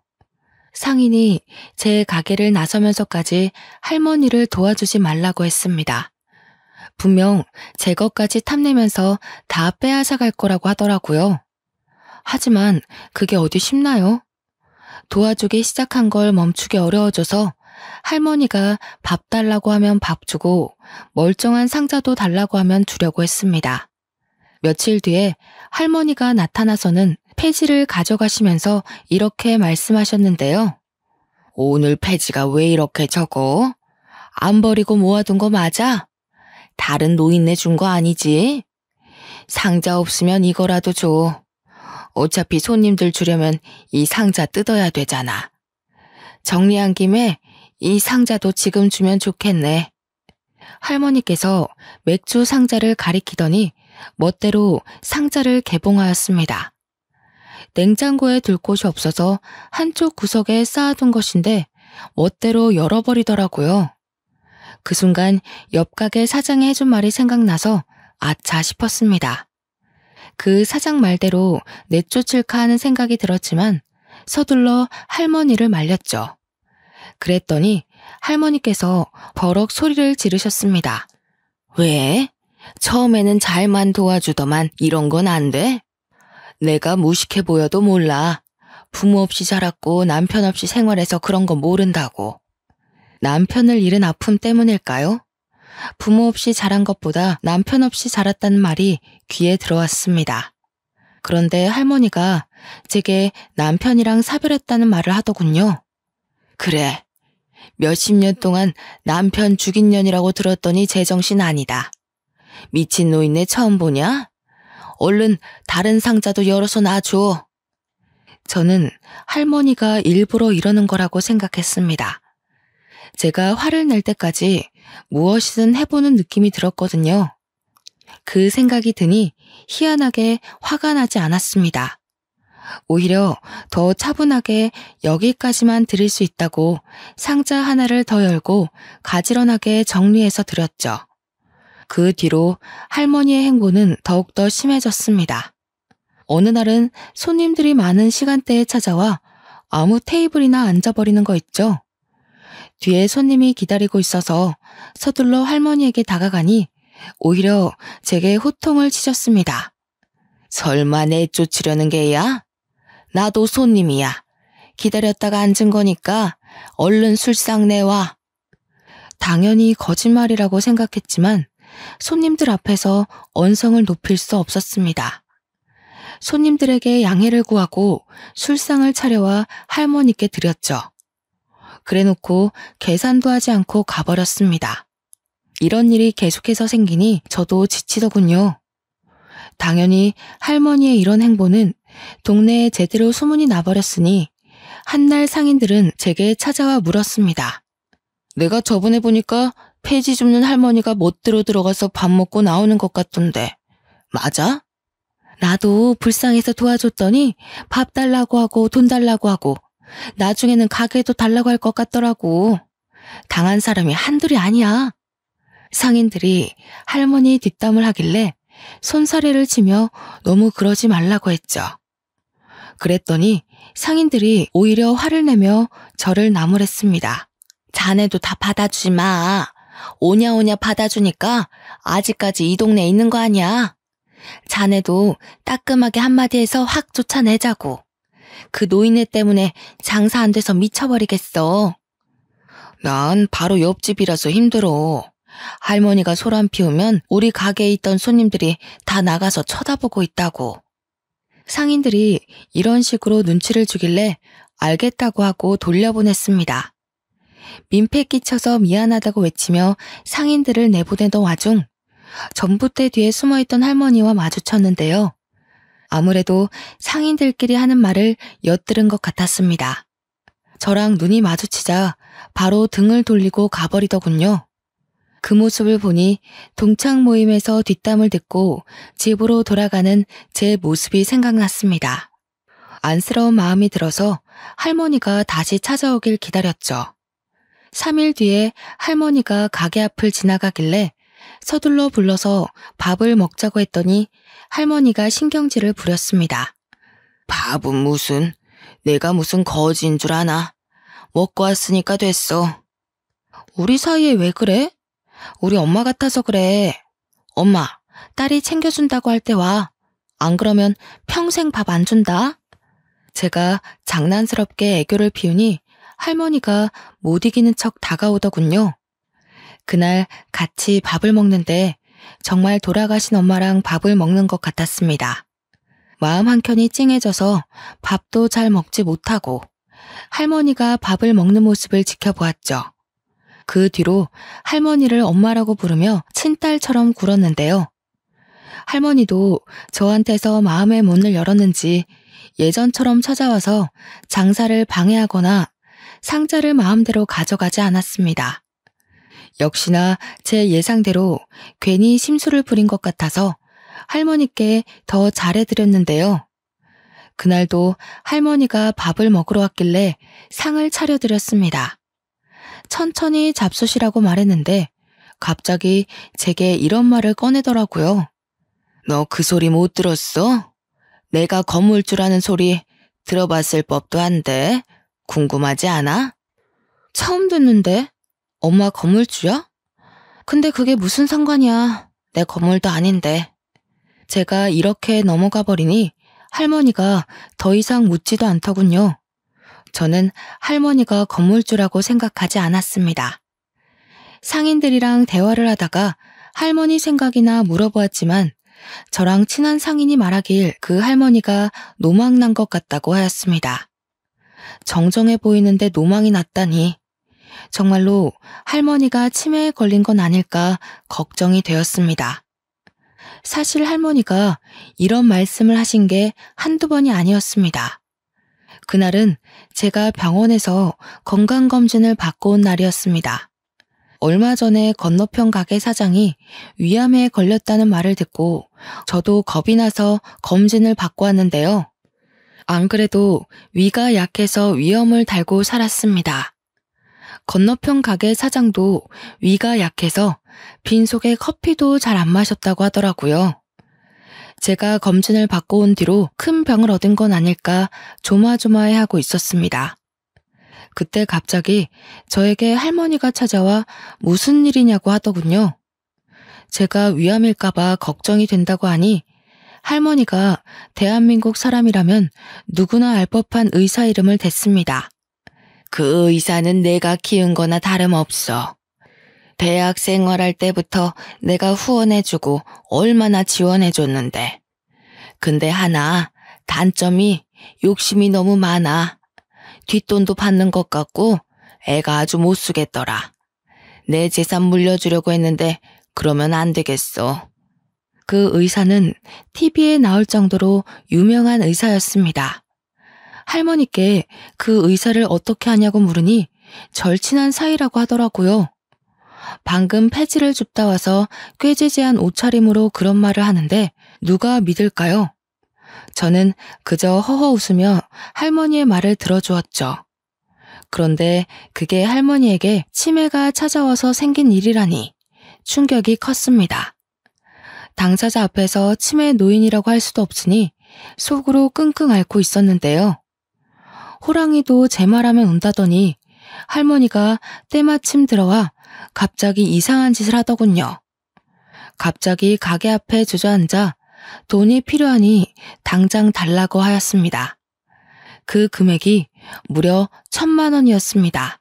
상인이 제 가게를 나서면서까지 할머니를 도와주지 말라고 했습니다. 분명 제 것까지 탐내면서 다 빼앗아 갈 거라고 하더라고요. 하지만 그게 어디 쉽나요? 도와주기 시작한 걸 멈추기 어려워져서 할머니가 밥 달라고 하면 밥 주고 멀쩡한 상자도 달라고 하면 주려고 했습니다. 며칠 뒤에 할머니가 나타나서는 폐지를 가져가시면서 이렇게 말씀하셨는데요. 오늘 폐지가 왜 이렇게 적어? 안 버리고 모아둔 거 맞아? 다른 노인네 준 거 아니지? 상자 없으면 이거라도 줘. 어차피 손님들 주려면 이 상자 뜯어야 되잖아. 정리한 김에 이 상자도 지금 주면 좋겠네. 할머니께서 맥주 상자를 가리키더니 멋대로 상자를 개봉하였습니다. 냉장고에 둘 곳이 없어서 한쪽 구석에 쌓아둔 것인데 멋대로 열어버리더라고요. 그 순간 옆 가게 사장이 해준 말이 생각나서 아차 싶었습니다. 그 사장 말대로 내쫓을까 하는 생각이 들었지만 서둘러 할머니를 말렸죠. 그랬더니 할머니께서 버럭 소리를 지르셨습니다. 왜? 처음에는 잘만 도와주더만 이런 건 안 돼? 내가 무식해 보여도 몰라. 부모 없이 자랐고 남편 없이 생활해서 그런 거 모른다고. 남편을 잃은 아픔 때문일까요? 부모 없이 자란 것보다 남편 없이 자랐다는 말이 귀에 들어왔습니다. 그런데 할머니가 제게 남편이랑 사별했다는 말을 하더군요. 그래, 몇십 년 동안 남편 죽인 년이라고 들었더니 제정신 아니다. 미친 노인네 처음 보냐? 얼른 다른 상자도 열어서 놔줘. 저는 할머니가 일부러 이러는 거라고 생각했습니다. 제가 화를 낼 때까지 무엇이든 해보는 느낌이 들었거든요. 그 생각이 드니 희한하게 화가 나지 않았습니다. 오히려 더 차분하게 여기까지만 드릴 수 있다고 상자 하나를 더 열고 가지런하게 정리해서 드렸죠. 그 뒤로 할머니의 행보는 더욱더 심해졌습니다. 어느 날은 손님들이 많은 시간대에 찾아와 아무 테이블이나 앉아버리는 거 있죠. 뒤에 손님이 기다리고 있어서 서둘러 할머니에게 다가가니 오히려 제게 호통을 치셨습니다. 설마 내쫓으려는 게야? 나도 손님이야. 기다렸다가 앉은 거니까 얼른 술상 내와. 당연히 거짓말이라고 생각했지만 손님들 앞에서 언성을 높일 수 없었습니다. 손님들에게 양해를 구하고 술상을 차려와 할머니께 드렸죠. 그래놓고 계산도 하지 않고 가버렸습니다. 이런 일이 계속해서 생기니 저도 지치더군요. 당연히 할머니의 이런 행보는 동네에 제대로 소문이 나버렸으니 한날 상인들은 제게 찾아와 물었습니다. 내가 저번에 보니까 폐지 줍는 할머니가 멋대로 들어가서 밥 먹고 나오는 것 같던데 맞아? 나도 불쌍해서 도와줬더니 밥 달라고 하고 돈 달라고 하고 나중에는 가게도 달라고 할 것 같더라고. 당한 사람이 한둘이 아니야. 상인들이 할머니 뒷담을 하길래 손사래를 치며 너무 그러지 말라고 했죠. 그랬더니 상인들이 오히려 화를 내며 저를 나무랬습니다. 자네도 다 받아주지 마. 오냐오냐 받아주니까 아직까지 이 동네에 있는 거 아니야. 자네도 따끔하게 한마디 해서 확 쫓아내자고. 그 노인네 때문에 장사 안 돼서 미쳐버리겠어. 난 바로 옆집이라서 힘들어. 할머니가 소란 피우면 우리 가게에 있던 손님들이 다 나가서 쳐다보고 있다고. 상인들이 이런 식으로 눈치를 주길래 알겠다고 하고 돌려보냈습니다. 민폐 끼쳐서 미안하다고 외치며 상인들을 내보내던 와중 전봇대 뒤에 숨어있던 할머니와 마주쳤는데요. 아무래도 상인들끼리 하는 말을 엿들은 것 같았습니다. 저랑 눈이 마주치자 바로 등을 돌리고 가버리더군요. 그 모습을 보니 동창 모임에서 뒷담을 듣고 집으로 돌아가는 제 모습이 생각났습니다. 안쓰러운 마음이 들어서 할머니가 다시 찾아오길 기다렸죠. 3일 뒤에 할머니가 가게 앞을 지나가길래 서둘러 불러서 밥을 먹자고 했더니 할머니가 신경질을 부렸습니다. 밥은 무슨, 내가 무슨 거지인 줄 아나. 먹고 왔으니까 됐어. 우리 사이에 왜 그래? 우리 엄마 같아서 그래. 엄마, 딸이 챙겨준다고 할 때 와. 안 그러면 평생 밥 안 준다. 제가 장난스럽게 애교를 피우니 할머니가 못 이기는 척 다가오더군요. 그날 같이 밥을 먹는데 정말 돌아가신 엄마랑 밥을 먹는 것 같았습니다. 마음 한켠이 찡해져서 밥도 잘 먹지 못하고 할머니가 밥을 먹는 모습을 지켜보았죠. 그 뒤로 할머니를 엄마라고 부르며 친딸처럼 굴었는데요. 할머니도 저한테서 마음의 문을 열었는지 예전처럼 찾아와서 장사를 방해하거나 상자를 마음대로 가져가지 않았습니다. 역시나 제 예상대로 괜히 심술을 부린 것 같아서 할머니께 더 잘해드렸는데요. 그날도 할머니가 밥을 먹으러 왔길래 상을 차려드렸습니다. 천천히 잡수시라고 말했는데 갑자기 제게 이런 말을 꺼내더라고요. 너 그 소리 못 들었어? 내가 건물주라는 소리 들어봤을 법도 한데 궁금하지 않아? 처음 듣는데? 엄마 건물주야? 근데 그게 무슨 상관이야. 내 건물도 아닌데. 제가 이렇게 넘어가 버리니 할머니가 더 이상 묻지도 않더군요. 저는 할머니가 건물주라고 생각하지 않았습니다. 상인들이랑 대화를 하다가 할머니 생각이나 물어보았지만 저랑 친한 상인이 말하길 그 할머니가 노망난 것 같다고 하였습니다. 정정해 보이는데 노망이 났다니 정말로 할머니가 치매에 걸린 건 아닐까 걱정이 되었습니다. 사실 할머니가 이런 말씀을 하신 게 한두 번이 아니었습니다. 그날은 제가 병원에서 건강검진을 받고 온 날이었습니다. 얼마 전에 건너편 가게 사장이 위암에 걸렸다는 말을 듣고 저도 겁이 나서 검진을 받고 왔는데요. 안 그래도 위가 약해서 위염을 달고 살았습니다. 건너편 가게 사장도 위가 약해서 빈속에 커피도 잘 안 마셨다고 하더라고요. 제가 검진을 받고 온 뒤로 큰 병을 얻은 건 아닐까 조마조마해하고 있었습니다. 그때 갑자기 저에게 할머니가 찾아와 무슨 일이냐고 하더군요. 제가 위암일까봐 걱정이 된다고 하니 할머니가 대한민국 사람이라면 누구나 알 법한 의사 이름을 댔습니다. 그 의사는 내가 키운 거나 다름없어. 대학 생활할 때부터 내가 후원해주고 얼마나 지원해줬는데. 근데 하나 단점이 욕심이 너무 많아. 뒷돈도 받는 것 같고 애가 아주 못 쓰겠더라. 내 재산 물려주려고 했는데 그러면 안 되겠어. 그 의사는 TV에 나올 정도로 유명한 의사였습니다. 할머니께 그 의사를 어떻게 하냐고 물으니 절친한 사이라고 하더라고요. 방금 폐지를 줍다 와서 꾀지지한 옷차림으로 그런 말을 하는데 누가 믿을까요? 저는 그저 허허 웃으며 할머니의 말을 들어주었죠. 그런데 그게 할머니에게 치매가 찾아와서 생긴 일이라니 충격이 컸습니다. 당사자 앞에서 치매 노인이라고 할 수도 없으니 속으로 끙끙 앓고 있었는데요. 호랑이도 제 말하면 온다더니 할머니가 때마침 들어와 갑자기 이상한 짓을 하더군요. 갑자기 가게 앞에 주저앉아 돈이 필요하니 당장 달라고 하였습니다. 그 금액이 무려 1,000만 원이었습니다.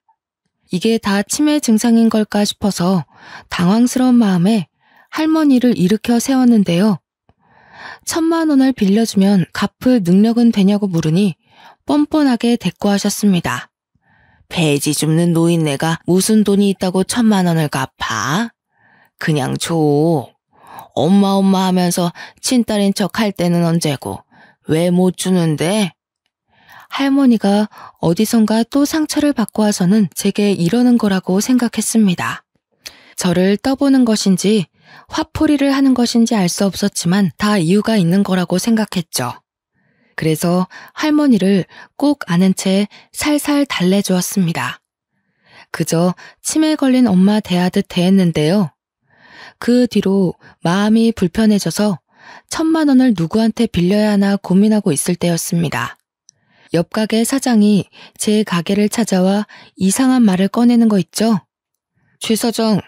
이게 다 치매 증상인 걸까 싶어서 당황스러운 마음에 할머니를 일으켜 세웠는데요. 1,000만 원을 빌려주면 갚을 능력은 되냐고 물으니 뻔뻔하게 대꾸하셨습니다. 폐지 줍는 노인네가 무슨 돈이 있다고 1,000만 원을 갚아? 그냥 줘. 엄마 하면서 친딸인 척 할 때는 언제고 왜 못 주는데? 할머니가 어디선가 또 상처를 받고 와서는 제게 이러는 거라고 생각했습니다. 저를 떠보는 것인지 화풀이를 하는 것인지 알 수 없었지만 다 이유가 있는 거라고 생각했죠. 그래서 할머니를 꼭 아는 채 살살 달래주었습니다. 그저 치매 걸린 엄마 대하듯 대했는데요. 그 뒤로 마음이 불편해져서 1,000만 원을 누구한테 빌려야 하나 고민하고 있을 때였습니다. 옆 가게 사장이 제 가게를 찾아와 이상한 말을 꺼내는 거 있죠? 최 사장,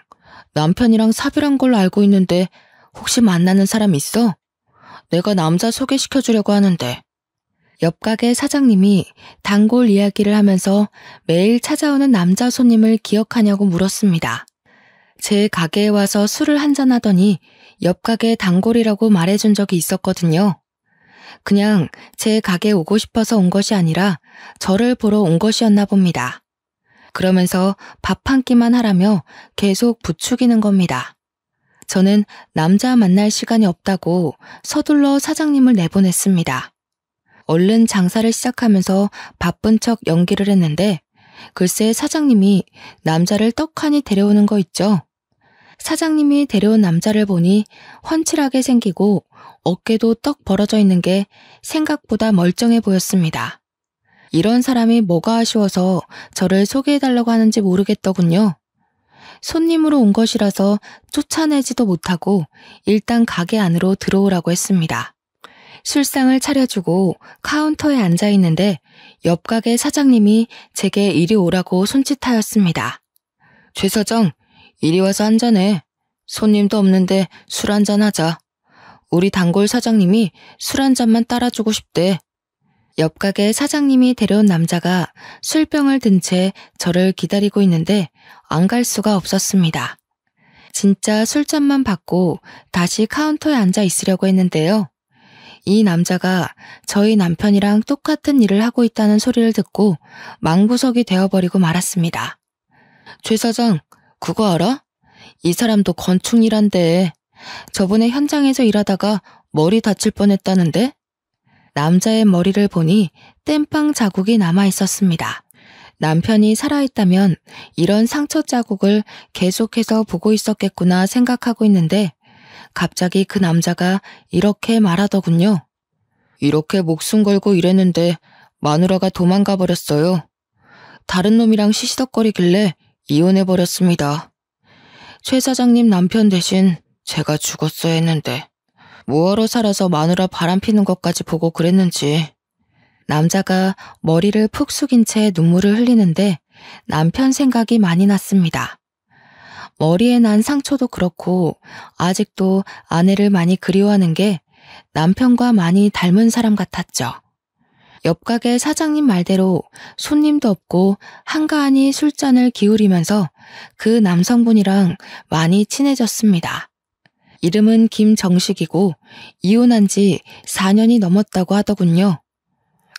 남편이랑 사별한 걸로 알고 있는데 혹시 만나는 사람 있어? 내가 남자 소개시켜주려고 하는데. 옆 가게 사장님이 단골 이야기를 하면서 매일 찾아오는 남자 손님을 기억하냐고 물었습니다. 제 가게에 와서 술을 한잔하더니 옆 가게 단골이라고 말해준 적이 있었거든요. 그냥 제 가게에 오고 싶어서 온 것이 아니라 저를 보러 온 것이었나 봅니다. 그러면서 밥 한 끼만 하라며 계속 부추기는 겁니다. 저는 남자 만날 시간이 없다고 서둘러 사장님을 내보냈습니다. 얼른 장사를 시작하면서 바쁜 척 연기를 했는데 글쎄 사장님이 남자를 떡하니 데려오는 거 있죠. 사장님이 데려온 남자를 보니 훤칠하게 생기고 어깨도 떡 벌어져 있는 게 생각보다 멀쩡해 보였습니다. 이런 사람이 뭐가 아쉬워서 저를 소개해달라고 하는지 모르겠더군요. 손님으로 온 것이라서 쫓아내지도 못하고 일단 가게 안으로 들어오라고 했습니다. 술상을 차려주고 카운터에 앉아있는데 옆 가게 사장님이 제게 이리 오라고 손짓하였습니다. 최 사장, 이리 와서 한잔해. 손님도 없는데 술 한잔 하자. 우리 단골 사장님이 술 한 잔만 따라주고 싶대. 옆 가게 사장님이 데려온 남자가 술병을 든 채 저를 기다리고 있는데 안 갈 수가 없었습니다. 진짜 술잔만 받고 다시 카운터에 앉아 있으려고 했는데요. 이 남자가 저희 남편이랑 똑같은 일을 하고 있다는 소리를 듣고 망부석이 되어버리고 말았습니다. 최 사장, 그거 알아? 이 사람도 건축 일한대. 저번에 현장에서 일하다가 머리 다칠 뻔했다는데? 남자의 머리를 보니 땜빵 자국이 남아 있었습니다. 남편이 살아있다면 이런 상처 자국을 계속해서 보고 있었겠구나 생각하고 있는데 갑자기 그 남자가 이렇게 말하더군요. 이렇게 목숨 걸고 일했는데 마누라가 도망가 버렸어요. 다른 놈이랑 시시덕거리길래 이혼해버렸습니다. 최 사장님 남편 대신 제가 죽었어야 했는데 뭐하러 살아서 마누라 바람피는 것까지 보고 그랬는지. 남자가 머리를 푹 숙인 채 눈물을 흘리는데 남편 생각이 많이 났습니다. 머리에 난 상처도 그렇고 아직도 아내를 많이 그리워하는 게 남편과 많이 닮은 사람 같았죠. 옆 가게 사장님 말대로 손님도 없고 한가하니 술잔을 기울이면서 그 남성분이랑 많이 친해졌습니다. 이름은 김정식이고 이혼한 지 4년이 넘었다고 하더군요.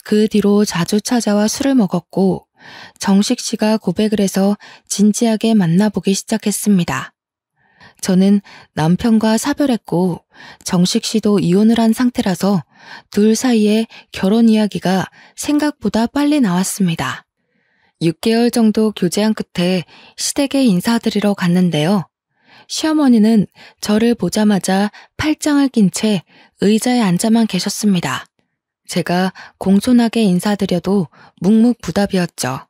그 뒤로 자주 찾아와 술을 먹었고 정식 씨가 고백을 해서 진지하게 만나보기 시작했습니다. 저는 남편과 사별했고 정식 씨도 이혼을 한 상태라서 둘 사이에 결혼 이야기가 생각보다 빨리 나왔습니다. 6개월 정도 교제한 끝에 시댁에 인사드리러 갔는데요. 시어머니는 저를 보자마자 팔짱을 낀 채 의자에 앉아만 계셨습니다. 제가 공손하게 인사드려도 묵묵부답이었죠.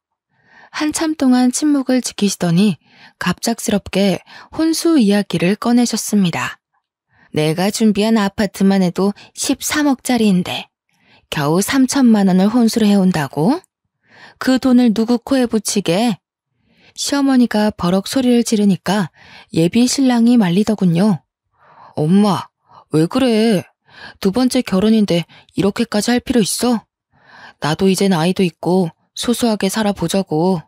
한참 동안 침묵을 지키시더니 갑작스럽게 혼수 이야기를 꺼내셨습니다. 내가 준비한 아파트만 해도 13억짜리인데 겨우 3천만 원을 혼수를 해온다고? 그 돈을 누구 코에 붙이게? 시어머니가 버럭 소리를 지르니까 예비 신랑이 말리더군요. 엄마, 왜 그래? 두 번째 결혼인데 이렇게까지 할 필요 있어? 나도 이젠 아이도 있고 소소하게 살아보자고.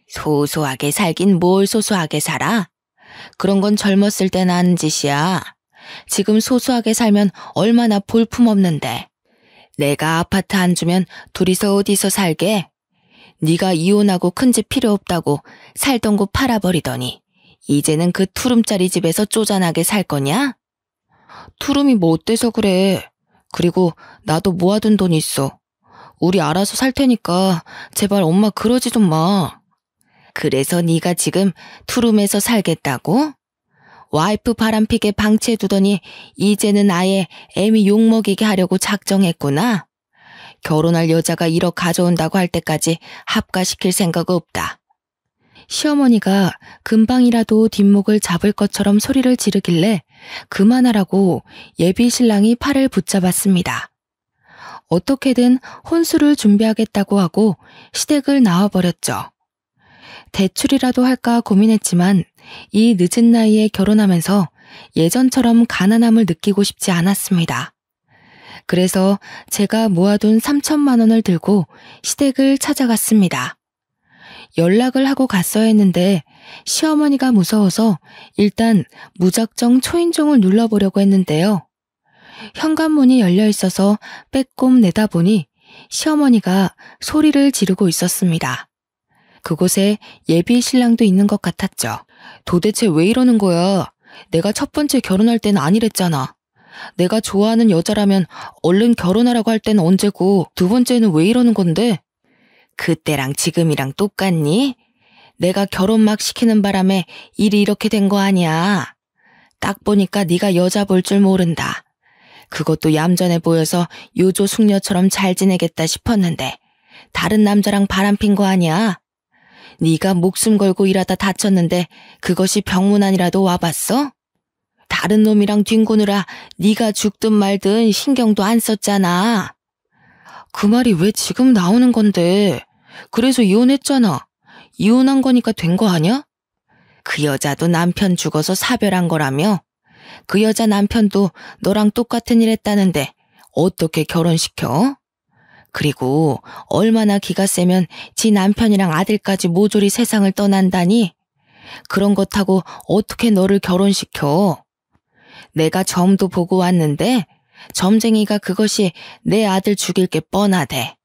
소소하게 살긴 뭘 소소하게 살아? 그런 건 젊었을 때나 하는 짓이야. 지금 소소하게 살면 얼마나 볼품없는데. 내가 아파트 안 주면 둘이서 어디서 살게? 네가 이혼하고 큰 집 필요 없다고 살던 곳 팔아버리더니 이제는 그 투룸짜리 집에서 쪼잔하게 살 거냐? 투룸이 뭐 어때서 그래. 그리고 나도 모아둔 돈 있어. 우리 알아서 살 테니까 제발 엄마 그러지 좀 마. 그래서 네가 지금 투룸에서 살겠다고? 와이프 바람피게 방치해두더니 이제는 아예 애미 욕먹이게 하려고 작정했구나. 결혼할 여자가 1억 가져온다고 할 때까지 합가시킬 생각 없다. 시어머니가 금방이라도 뒷목을 잡을 것처럼 소리를 지르길래 그만하라고 예비 신랑이 팔을 붙잡았습니다. 어떻게든 혼수를 준비하겠다고 하고 시댁을 나와버렸죠. 대출이라도 할까 고민했지만 이 늦은 나이에 결혼하면서 예전처럼 가난함을 느끼고 싶지 않았습니다. 그래서 제가 모아둔 3천만 원을 들고 시댁을 찾아갔습니다. 연락을 하고 갔어야 했는데 시어머니가 무서워서 일단 무작정 초인종을 눌러보려고 했는데요. 현관문이 열려 있어서 빼꼼 내다보니 시어머니가 소리를 지르고 있었습니다. 그곳에 예비 신랑도 있는 것 같았죠. 도대체 왜 이러는 거야? 내가 첫 번째 결혼할 때는 아니랬잖아. 내가 좋아하는 여자라면 얼른 결혼하라고 할 때는 언제고 두 번째는 왜 이러는 건데? 그때랑 지금이랑 똑같니? 내가 결혼 막 시키는 바람에 일이 이렇게 된 거 아니야. 딱 보니까 네가 여자 볼 줄 모른다. 그것도 얌전해 보여서 요조 숙녀처럼 잘 지내겠다 싶었는데 다른 남자랑 바람핀 거 아니야? 네가 목숨 걸고 일하다 다쳤는데 그것이 병문안이라도 와봤어? 다른 놈이랑 뒹구느라 네가 죽든 말든 신경도 안 썼잖아. 그 말이 왜 지금 나오는 건데? 그래서 이혼했잖아. 이혼한 거니까 된 거 아니야? 그 여자도 남편 죽어서 사별한 거라며? 그 여자 남편도 너랑 똑같은 일 했다는데 어떻게 결혼시켜? 그리고 얼마나 기가 세면 지 남편이랑 아들까지 모조리 세상을 떠난다니? 그런 것 하고 어떻게 너를 결혼시켜? 내가 점도 보고 왔는데 점쟁이가 그것이 내 아들 죽일 게 뻔하대.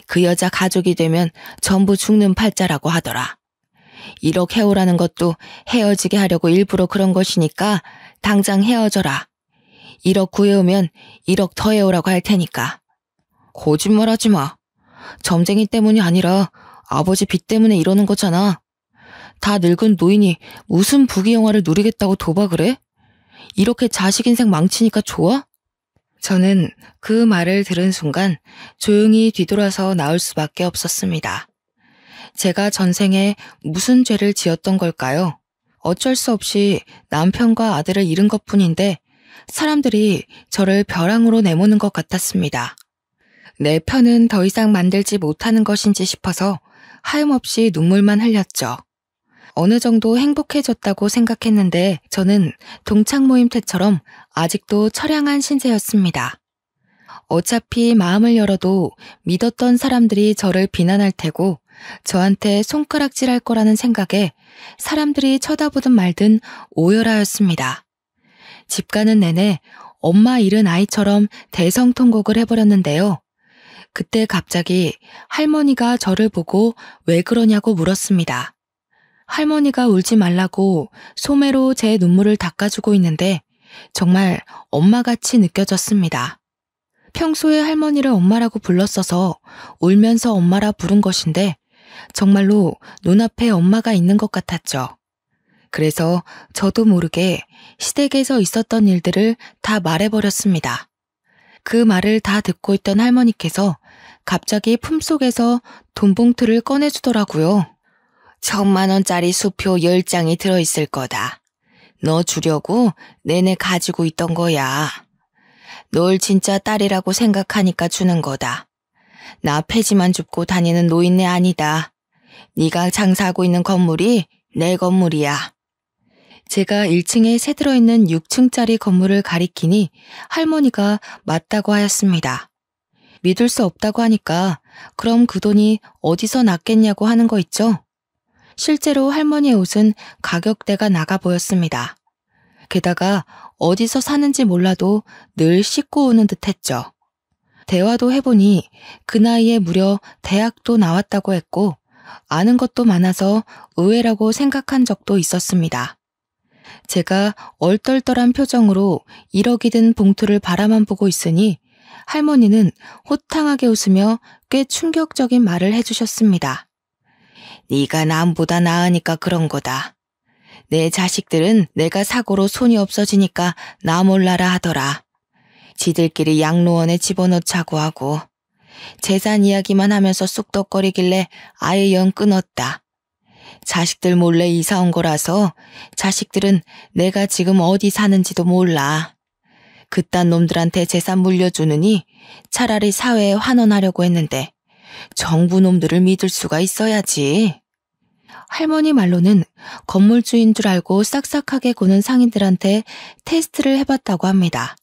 그 여자 가족이 되면 전부 죽는 팔자라고 하더라. 1억 해오라는 것도 헤어지게 하려고 일부러 그런 것이니까 당장 헤어져라. 1억 구해오면 1억 더 해오라고 할 테니까. 거짓말하지 마. 점쟁이 때문이 아니라 아버지 빚 때문에 이러는 거잖아. 다 늙은 노인이 무슨 부귀영화를 누리겠다고 도박을 해? 이렇게 자식 인생 망치니까 좋아? 저는 그 말을 들은 순간 조용히 뒤돌아서 나올 수밖에 없었습니다. 제가 전생에 무슨 죄를 지었던 걸까요? 어쩔 수 없이 남편과 아들을 잃은 것뿐인데 사람들이 저를 벼랑으로 내모는 것 같았습니다. 내 편은 더 이상 만들지 못하는 것인지 싶어서 하염없이 눈물만 흘렸죠. 어느 정도 행복해졌다고 생각했는데 저는 동창 모임 때처럼 아직도 처량한 신세였습니다. 어차피 마음을 열어도 믿었던 사람들이 저를 비난할 테고 저한테 손가락질할 거라는 생각에 사람들이 쳐다보든 말든 오열하였습니다. 집 가는 내내 엄마 잃은 아이처럼 대성통곡을 해버렸는데요. 그때 갑자기 할머니가 저를 보고 왜 그러냐고 물었습니다. 할머니가 울지 말라고 소매로 제 눈물을 닦아주고 있는데 정말 엄마같이 느껴졌습니다. 평소에 할머니를 엄마라고 불렀어서 울면서 엄마라 부른 것인데 정말로 눈앞에 엄마가 있는 것 같았죠. 그래서 저도 모르게 시댁에서 있었던 일들을 다 말해버렸습니다. 그 말을 다 듣고 있던 할머니께서 갑자기 품속에서 돈봉투를 꺼내주더라고요. 1,000만 원짜리 수표 10장이 들어있을 거다. 너 주려고 내내 가지고 있던 거야. 널 진짜 딸이라고 생각하니까 주는 거다. 나 폐지만 줍고 다니는 노인네 아니다. 네가 장사하고 있는 건물이 내 건물이야. 제가 1층에 새 들어있는 6층짜리 건물을 가리키니 할머니가 맞다고 하였습니다. 믿을 수 없다고 하니까 그럼 그 돈이 어디서 났겠냐고 하는 거 있죠? 실제로 할머니의 옷은 가격대가 나가 보였습니다. 게다가 어디서 사는지 몰라도 늘 씻고 오는 듯 했죠. 대화도 해보니 그 나이에 무려 대학도 나왔다고 했고 아는 것도 많아서 의외라고 생각한 적도 있었습니다. 제가 얼떨떨한 표정으로 1억이 든 봉투를 바라만 보고 있으니 할머니는 호탕하게 웃으며 꽤 충격적인 말을 해주셨습니다. 네가 남보다 나으니까 그런 거다. 내 자식들은 내가 사고로 손이 없어지니까 나 몰라라 하더라. 지들끼리 양로원에 집어넣자고 하고 재산 이야기만 하면서 쑥덕거리길래 아예 영 끊었다. 자식들 몰래 이사 온 거라서 자식들은 내가 지금 어디 사는지도 몰라. 그딴 놈들한테 재산 물려주느니 차라리 사회에 환원하려고 했는데 정부 놈들을 믿을 수가 있어야지. 할머니 말로는 건물주인 줄 알고 싹싹하게 구는 상인들한테 테스트를 해봤다고 합니다.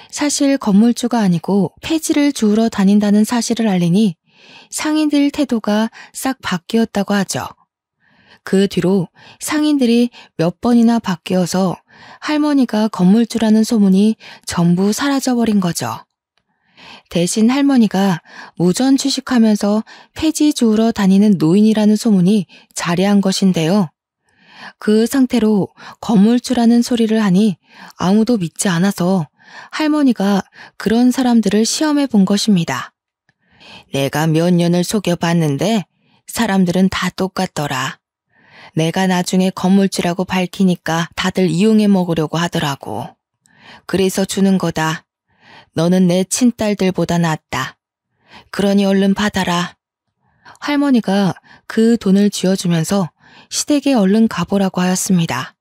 사실 건물주가 아니고 폐지를 주우러 다닌다는 사실을 알리니 상인들 태도가 싹 바뀌었다고 하죠. 그 뒤로 상인들이 몇 번이나 바뀌어서 할머니가 건물주라는 소문이 전부 사라져버린 거죠. 대신 할머니가 무전 취식하면서 폐지 주우러 다니는 노인이라는 소문이 자리한 것인데요. 그 상태로 건물주라는 소리를 하니 아무도 믿지 않아서 할머니가 그런 사람들을 시험해 본 것입니다. 내가 몇 년을 속여봤는데 사람들은 다 똑같더라. 내가 나중에 건물주라고 밝히니까 다들 이용해 먹으려고 하더라고. 그래서 주는 거다. 너는 내 친딸들보다 낫다. 그러니 얼른 받아라. 할머니가 그 돈을 쥐어주면서 시댁에 얼른 가보라고 하였습니다.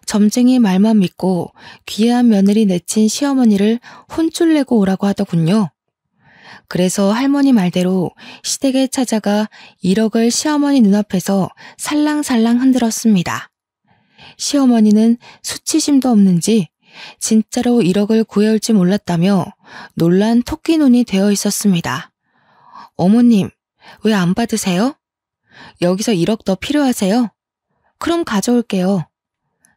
점쟁이 말만 믿고 귀한 며느리 내친 시어머니를 혼쭐 내고 오라고 하더군요. 그래서 할머니 말대로 시댁에 찾아가 1억을 시어머니 눈앞에서 살랑살랑 흔들었습니다. 시어머니는 수치심도 없는지 진짜로 1억을 구해올지 몰랐다며 놀란 토끼 눈이 되어 있었습니다. 어머님, 왜 안 받으세요? 여기서 1억 더 필요하세요? 그럼 가져올게요.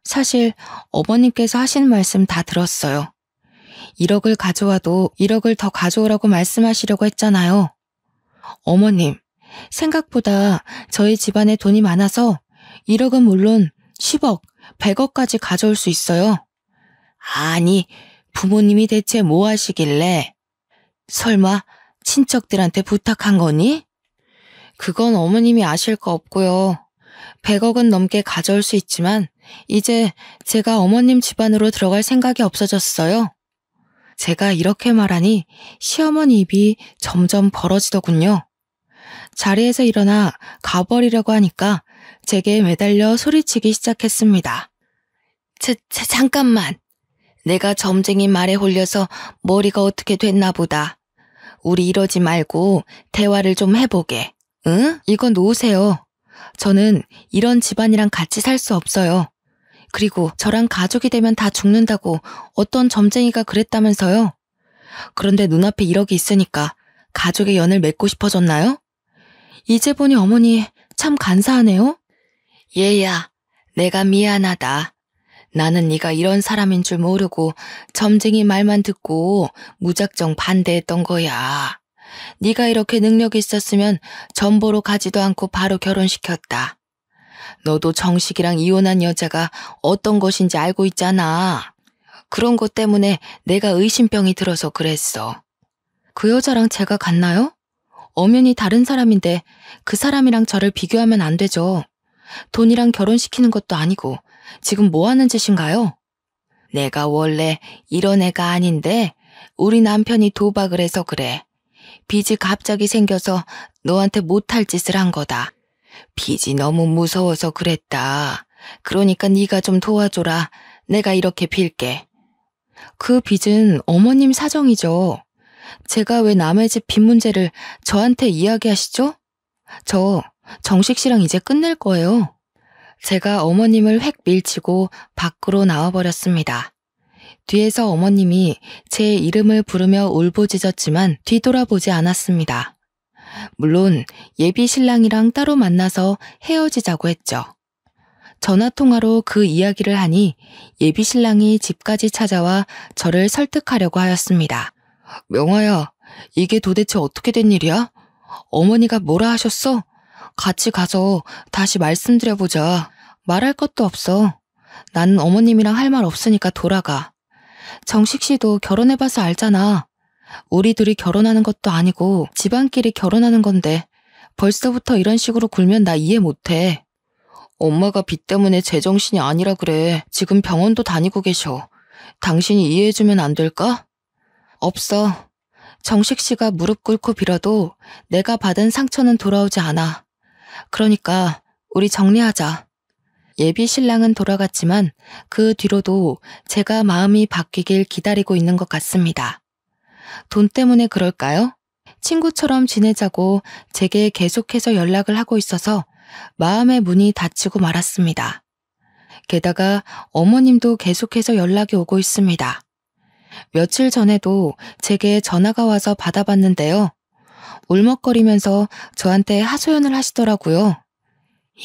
사실 어머님께서 하시는 말씀 다 들었어요. 1억을 가져와도 1억을 더 가져오라고 말씀하시려고 했잖아요. 어머님, 생각보다 저희 집안에 돈이 많아서 1억은 물론 10억, 100억까지 가져올 수 있어요. 아니, 부모님이 대체 뭐 하시길래? 설마 친척들한테 부탁한 거니? 그건 어머님이 아실 거 없고요. 100억은 넘게 가져올 수 있지만 이제 제가 어머님 집안으로 들어갈 생각이 없어졌어요. 제가 이렇게 말하니 시어머니 입이 점점 벌어지더군요. 자리에서 일어나 가버리려고 하니까 제게 매달려 소리치기 시작했습니다. 잠깐만. 내가 점쟁이 말에 홀려서 머리가 어떻게 됐나 보다. 우리 이러지 말고 대화를 좀 해보게. 응? 이건 놓으세요. 저는 이런 집안이랑 같이 살 수 없어요. 그리고 저랑 가족이 되면 다 죽는다고 어떤 점쟁이가 그랬다면서요. 그런데 눈앞에 1억이 있으니까 가족의 연을 맺고 싶어졌나요? 이제 보니 어머니 참 간사하네요. 얘야, 내가 미안하다. 나는 네가 이런 사람인 줄 모르고 점쟁이 말만 듣고 무작정 반대했던 거야. 네가 이렇게 능력이 있었으면 전보로 가지도 않고 바로 결혼시켰다. 너도 정식이랑 이혼한 여자가 어떤 것인지 알고 있잖아. 그런 것 때문에 내가 의심병이 들어서 그랬어. 그 여자랑 제가 같나요? 엄연히 다른 사람인데 그 사람이랑 저를 비교하면 안 되죠. 돈이랑 결혼시키는 것도 아니고 지금 뭐 하는 짓인가요? 내가 원래 이런 애가 아닌데 우리 남편이 도박을 해서 그래. 빚이 갑자기 생겨서 너한테 못할 짓을 한 거다. 빚이 너무 무서워서 그랬다. 그러니까 네가 좀 도와줘라. 내가 이렇게 빌게. 그 빚은 어머님 사정이죠. 제가 왜 남의 집 빚 문제를 저한테 이야기하시죠? 저 정식 씨랑 이제 끝낼 거예요. 제가 어머님을 획 밀치고 밖으로 나와버렸습니다. 뒤에서 어머님이 제 이름을 부르며 울부짖었지만 뒤돌아보지 않았습니다. 물론 예비 신랑이랑 따로 만나서 헤어지자고 했죠. 전화통화로 그 이야기를 하니 예비 신랑이 집까지 찾아와 저를 설득하려고 하였습니다. 명화야, 이게 도대체 어떻게 된 일이야? 어머니가 뭐라 하셨어? 같이 가서 다시 말씀드려보자. 말할 것도 없어. 나는 어머님이랑 할 말 없으니까 돌아가. 정식 씨도 결혼해봐서 알잖아. 우리 둘이 결혼하는 것도 아니고 집안끼리 결혼하는 건데 벌써부터 이런 식으로 굴면 나 이해 못해. 엄마가 빚 때문에 제정신이 아니라 그래. 지금 병원도 다니고 계셔. 당신이 이해해주면 안 될까? 없어. 정식 씨가 무릎 꿇고 빌어도 내가 받은 상처는 돌아오지 않아. 그러니까 우리 정리하자. 예비 신랑은 돌아갔지만 그 뒤로도 제가 마음이 바뀌길 기다리고 있는 것 같습니다. 돈 때문에 그럴까요? 친구처럼 지내자고 제게 계속해서 연락을 하고 있어서 마음의 문이 닫히고 말았습니다. 게다가 어머님도 계속해서 연락이 오고 있습니다. 며칠 전에도 제게 전화가 와서 받아봤는데요. 울먹거리면서 저한테 하소연을 하시더라고요.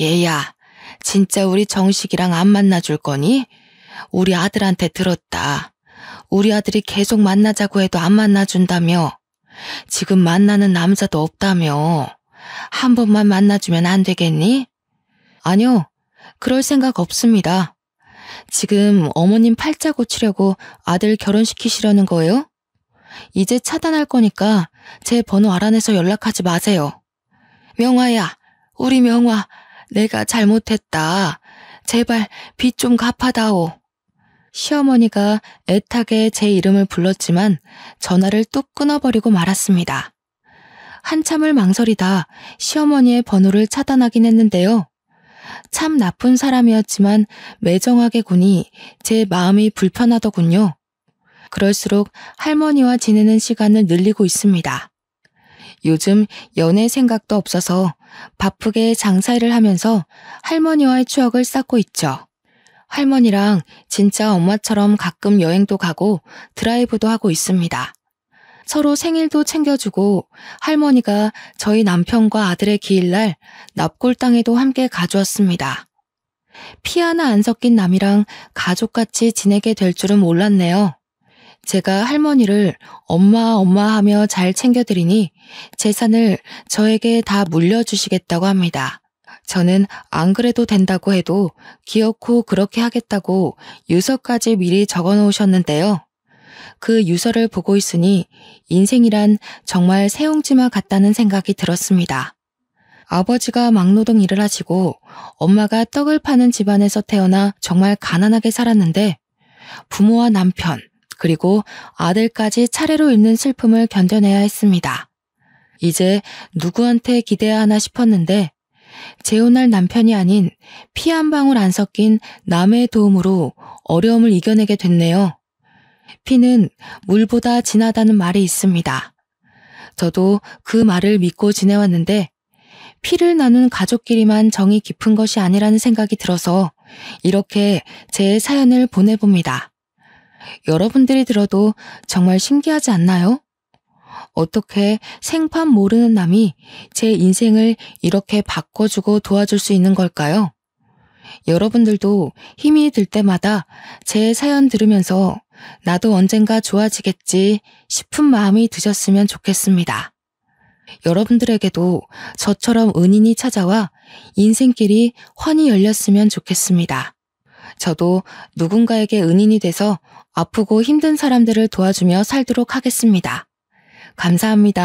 얘야, 진짜 우리 정식이랑 안 만나줄 거니? 우리 아들한테 들었다. 우리 아들이 계속 만나자고 해도 안 만나준다며. 지금 만나는 남자도 없다며. 한 번만 만나주면 안 되겠니? 아니요, 그럴 생각 없습니다. 지금 어머님 팔자 고치려고 아들 결혼시키시려는 거예요? 이제 차단할 거니까 제 번호 알아내서 연락하지 마세요. 명화야, 우리 명화, 내가 잘못했다. 제발 빚 좀 갚아다오. 시어머니가 애타게 제 이름을 불렀지만 전화를 뚝 끊어버리고 말았습니다. 한참을 망설이다 시어머니의 번호를 차단하긴 했는데요. 참 나쁜 사람이었지만 매정하게 구니 제 마음이 불편하더군요. 그럴수록 할머니와 지내는 시간을 늘리고 있습니다. 요즘 연애 생각도 없어서 바쁘게 장사일을 하면서 할머니와의 추억을 쌓고 있죠. 할머니랑 진짜 엄마처럼 가끔 여행도 가고 드라이브도 하고 있습니다. 서로 생일도 챙겨주고 할머니가 저희 남편과 아들의 기일날 납골당에도 함께 가주었습니다. 피 하나 안 섞인 남이랑 가족같이 지내게 될 줄은 몰랐네요. 제가 할머니를 엄마 하며 잘 챙겨드리니 재산을 저에게 다 물려주시겠다고 합니다. 저는 안 그래도 된다고 해도 기어코 그렇게 하겠다고 유서까지 미리 적어 놓으셨는데요. 그 유서를 보고 있으니 인생이란 정말 새옹지마 같다는 생각이 들었습니다. 아버지가 막노동 일을 하시고 엄마가 떡을 파는 집안에서 태어나 정말 가난하게 살았는데 부모와 남편 그리고 아들까지 차례로 잃는 슬픔을 견뎌내야 했습니다. 이제 누구한테 기대야 하나 싶었는데 재혼할 남편이 아닌 피 한 방울 안 섞인 남의 도움으로 어려움을 이겨내게 됐네요. 피는 물보다 진하다는 말이 있습니다. 저도 그 말을 믿고 지내왔는데 피를 나눈 가족끼리만 정이 깊은 것이 아니라는 생각이 들어서 이렇게 제 사연을 보내봅니다. 여러분들이 들어도 정말 신기하지 않나요? 어떻게 생판 모르는 남이 제 인생을 이렇게 바꿔주고 도와줄 수 있는 걸까요? 여러분들도 힘이 들 때마다 제 사연 들으면서 나도 언젠가 좋아지겠지 싶은 마음이 드셨으면 좋겠습니다. 여러분들에게도 저처럼 은인이 찾아와 인생길이 환히 열렸으면 좋겠습니다. 저도 누군가에게 은인이 돼서 아프고 힘든 사람들을 도와주며 살도록 하겠습니다. 감사합니다.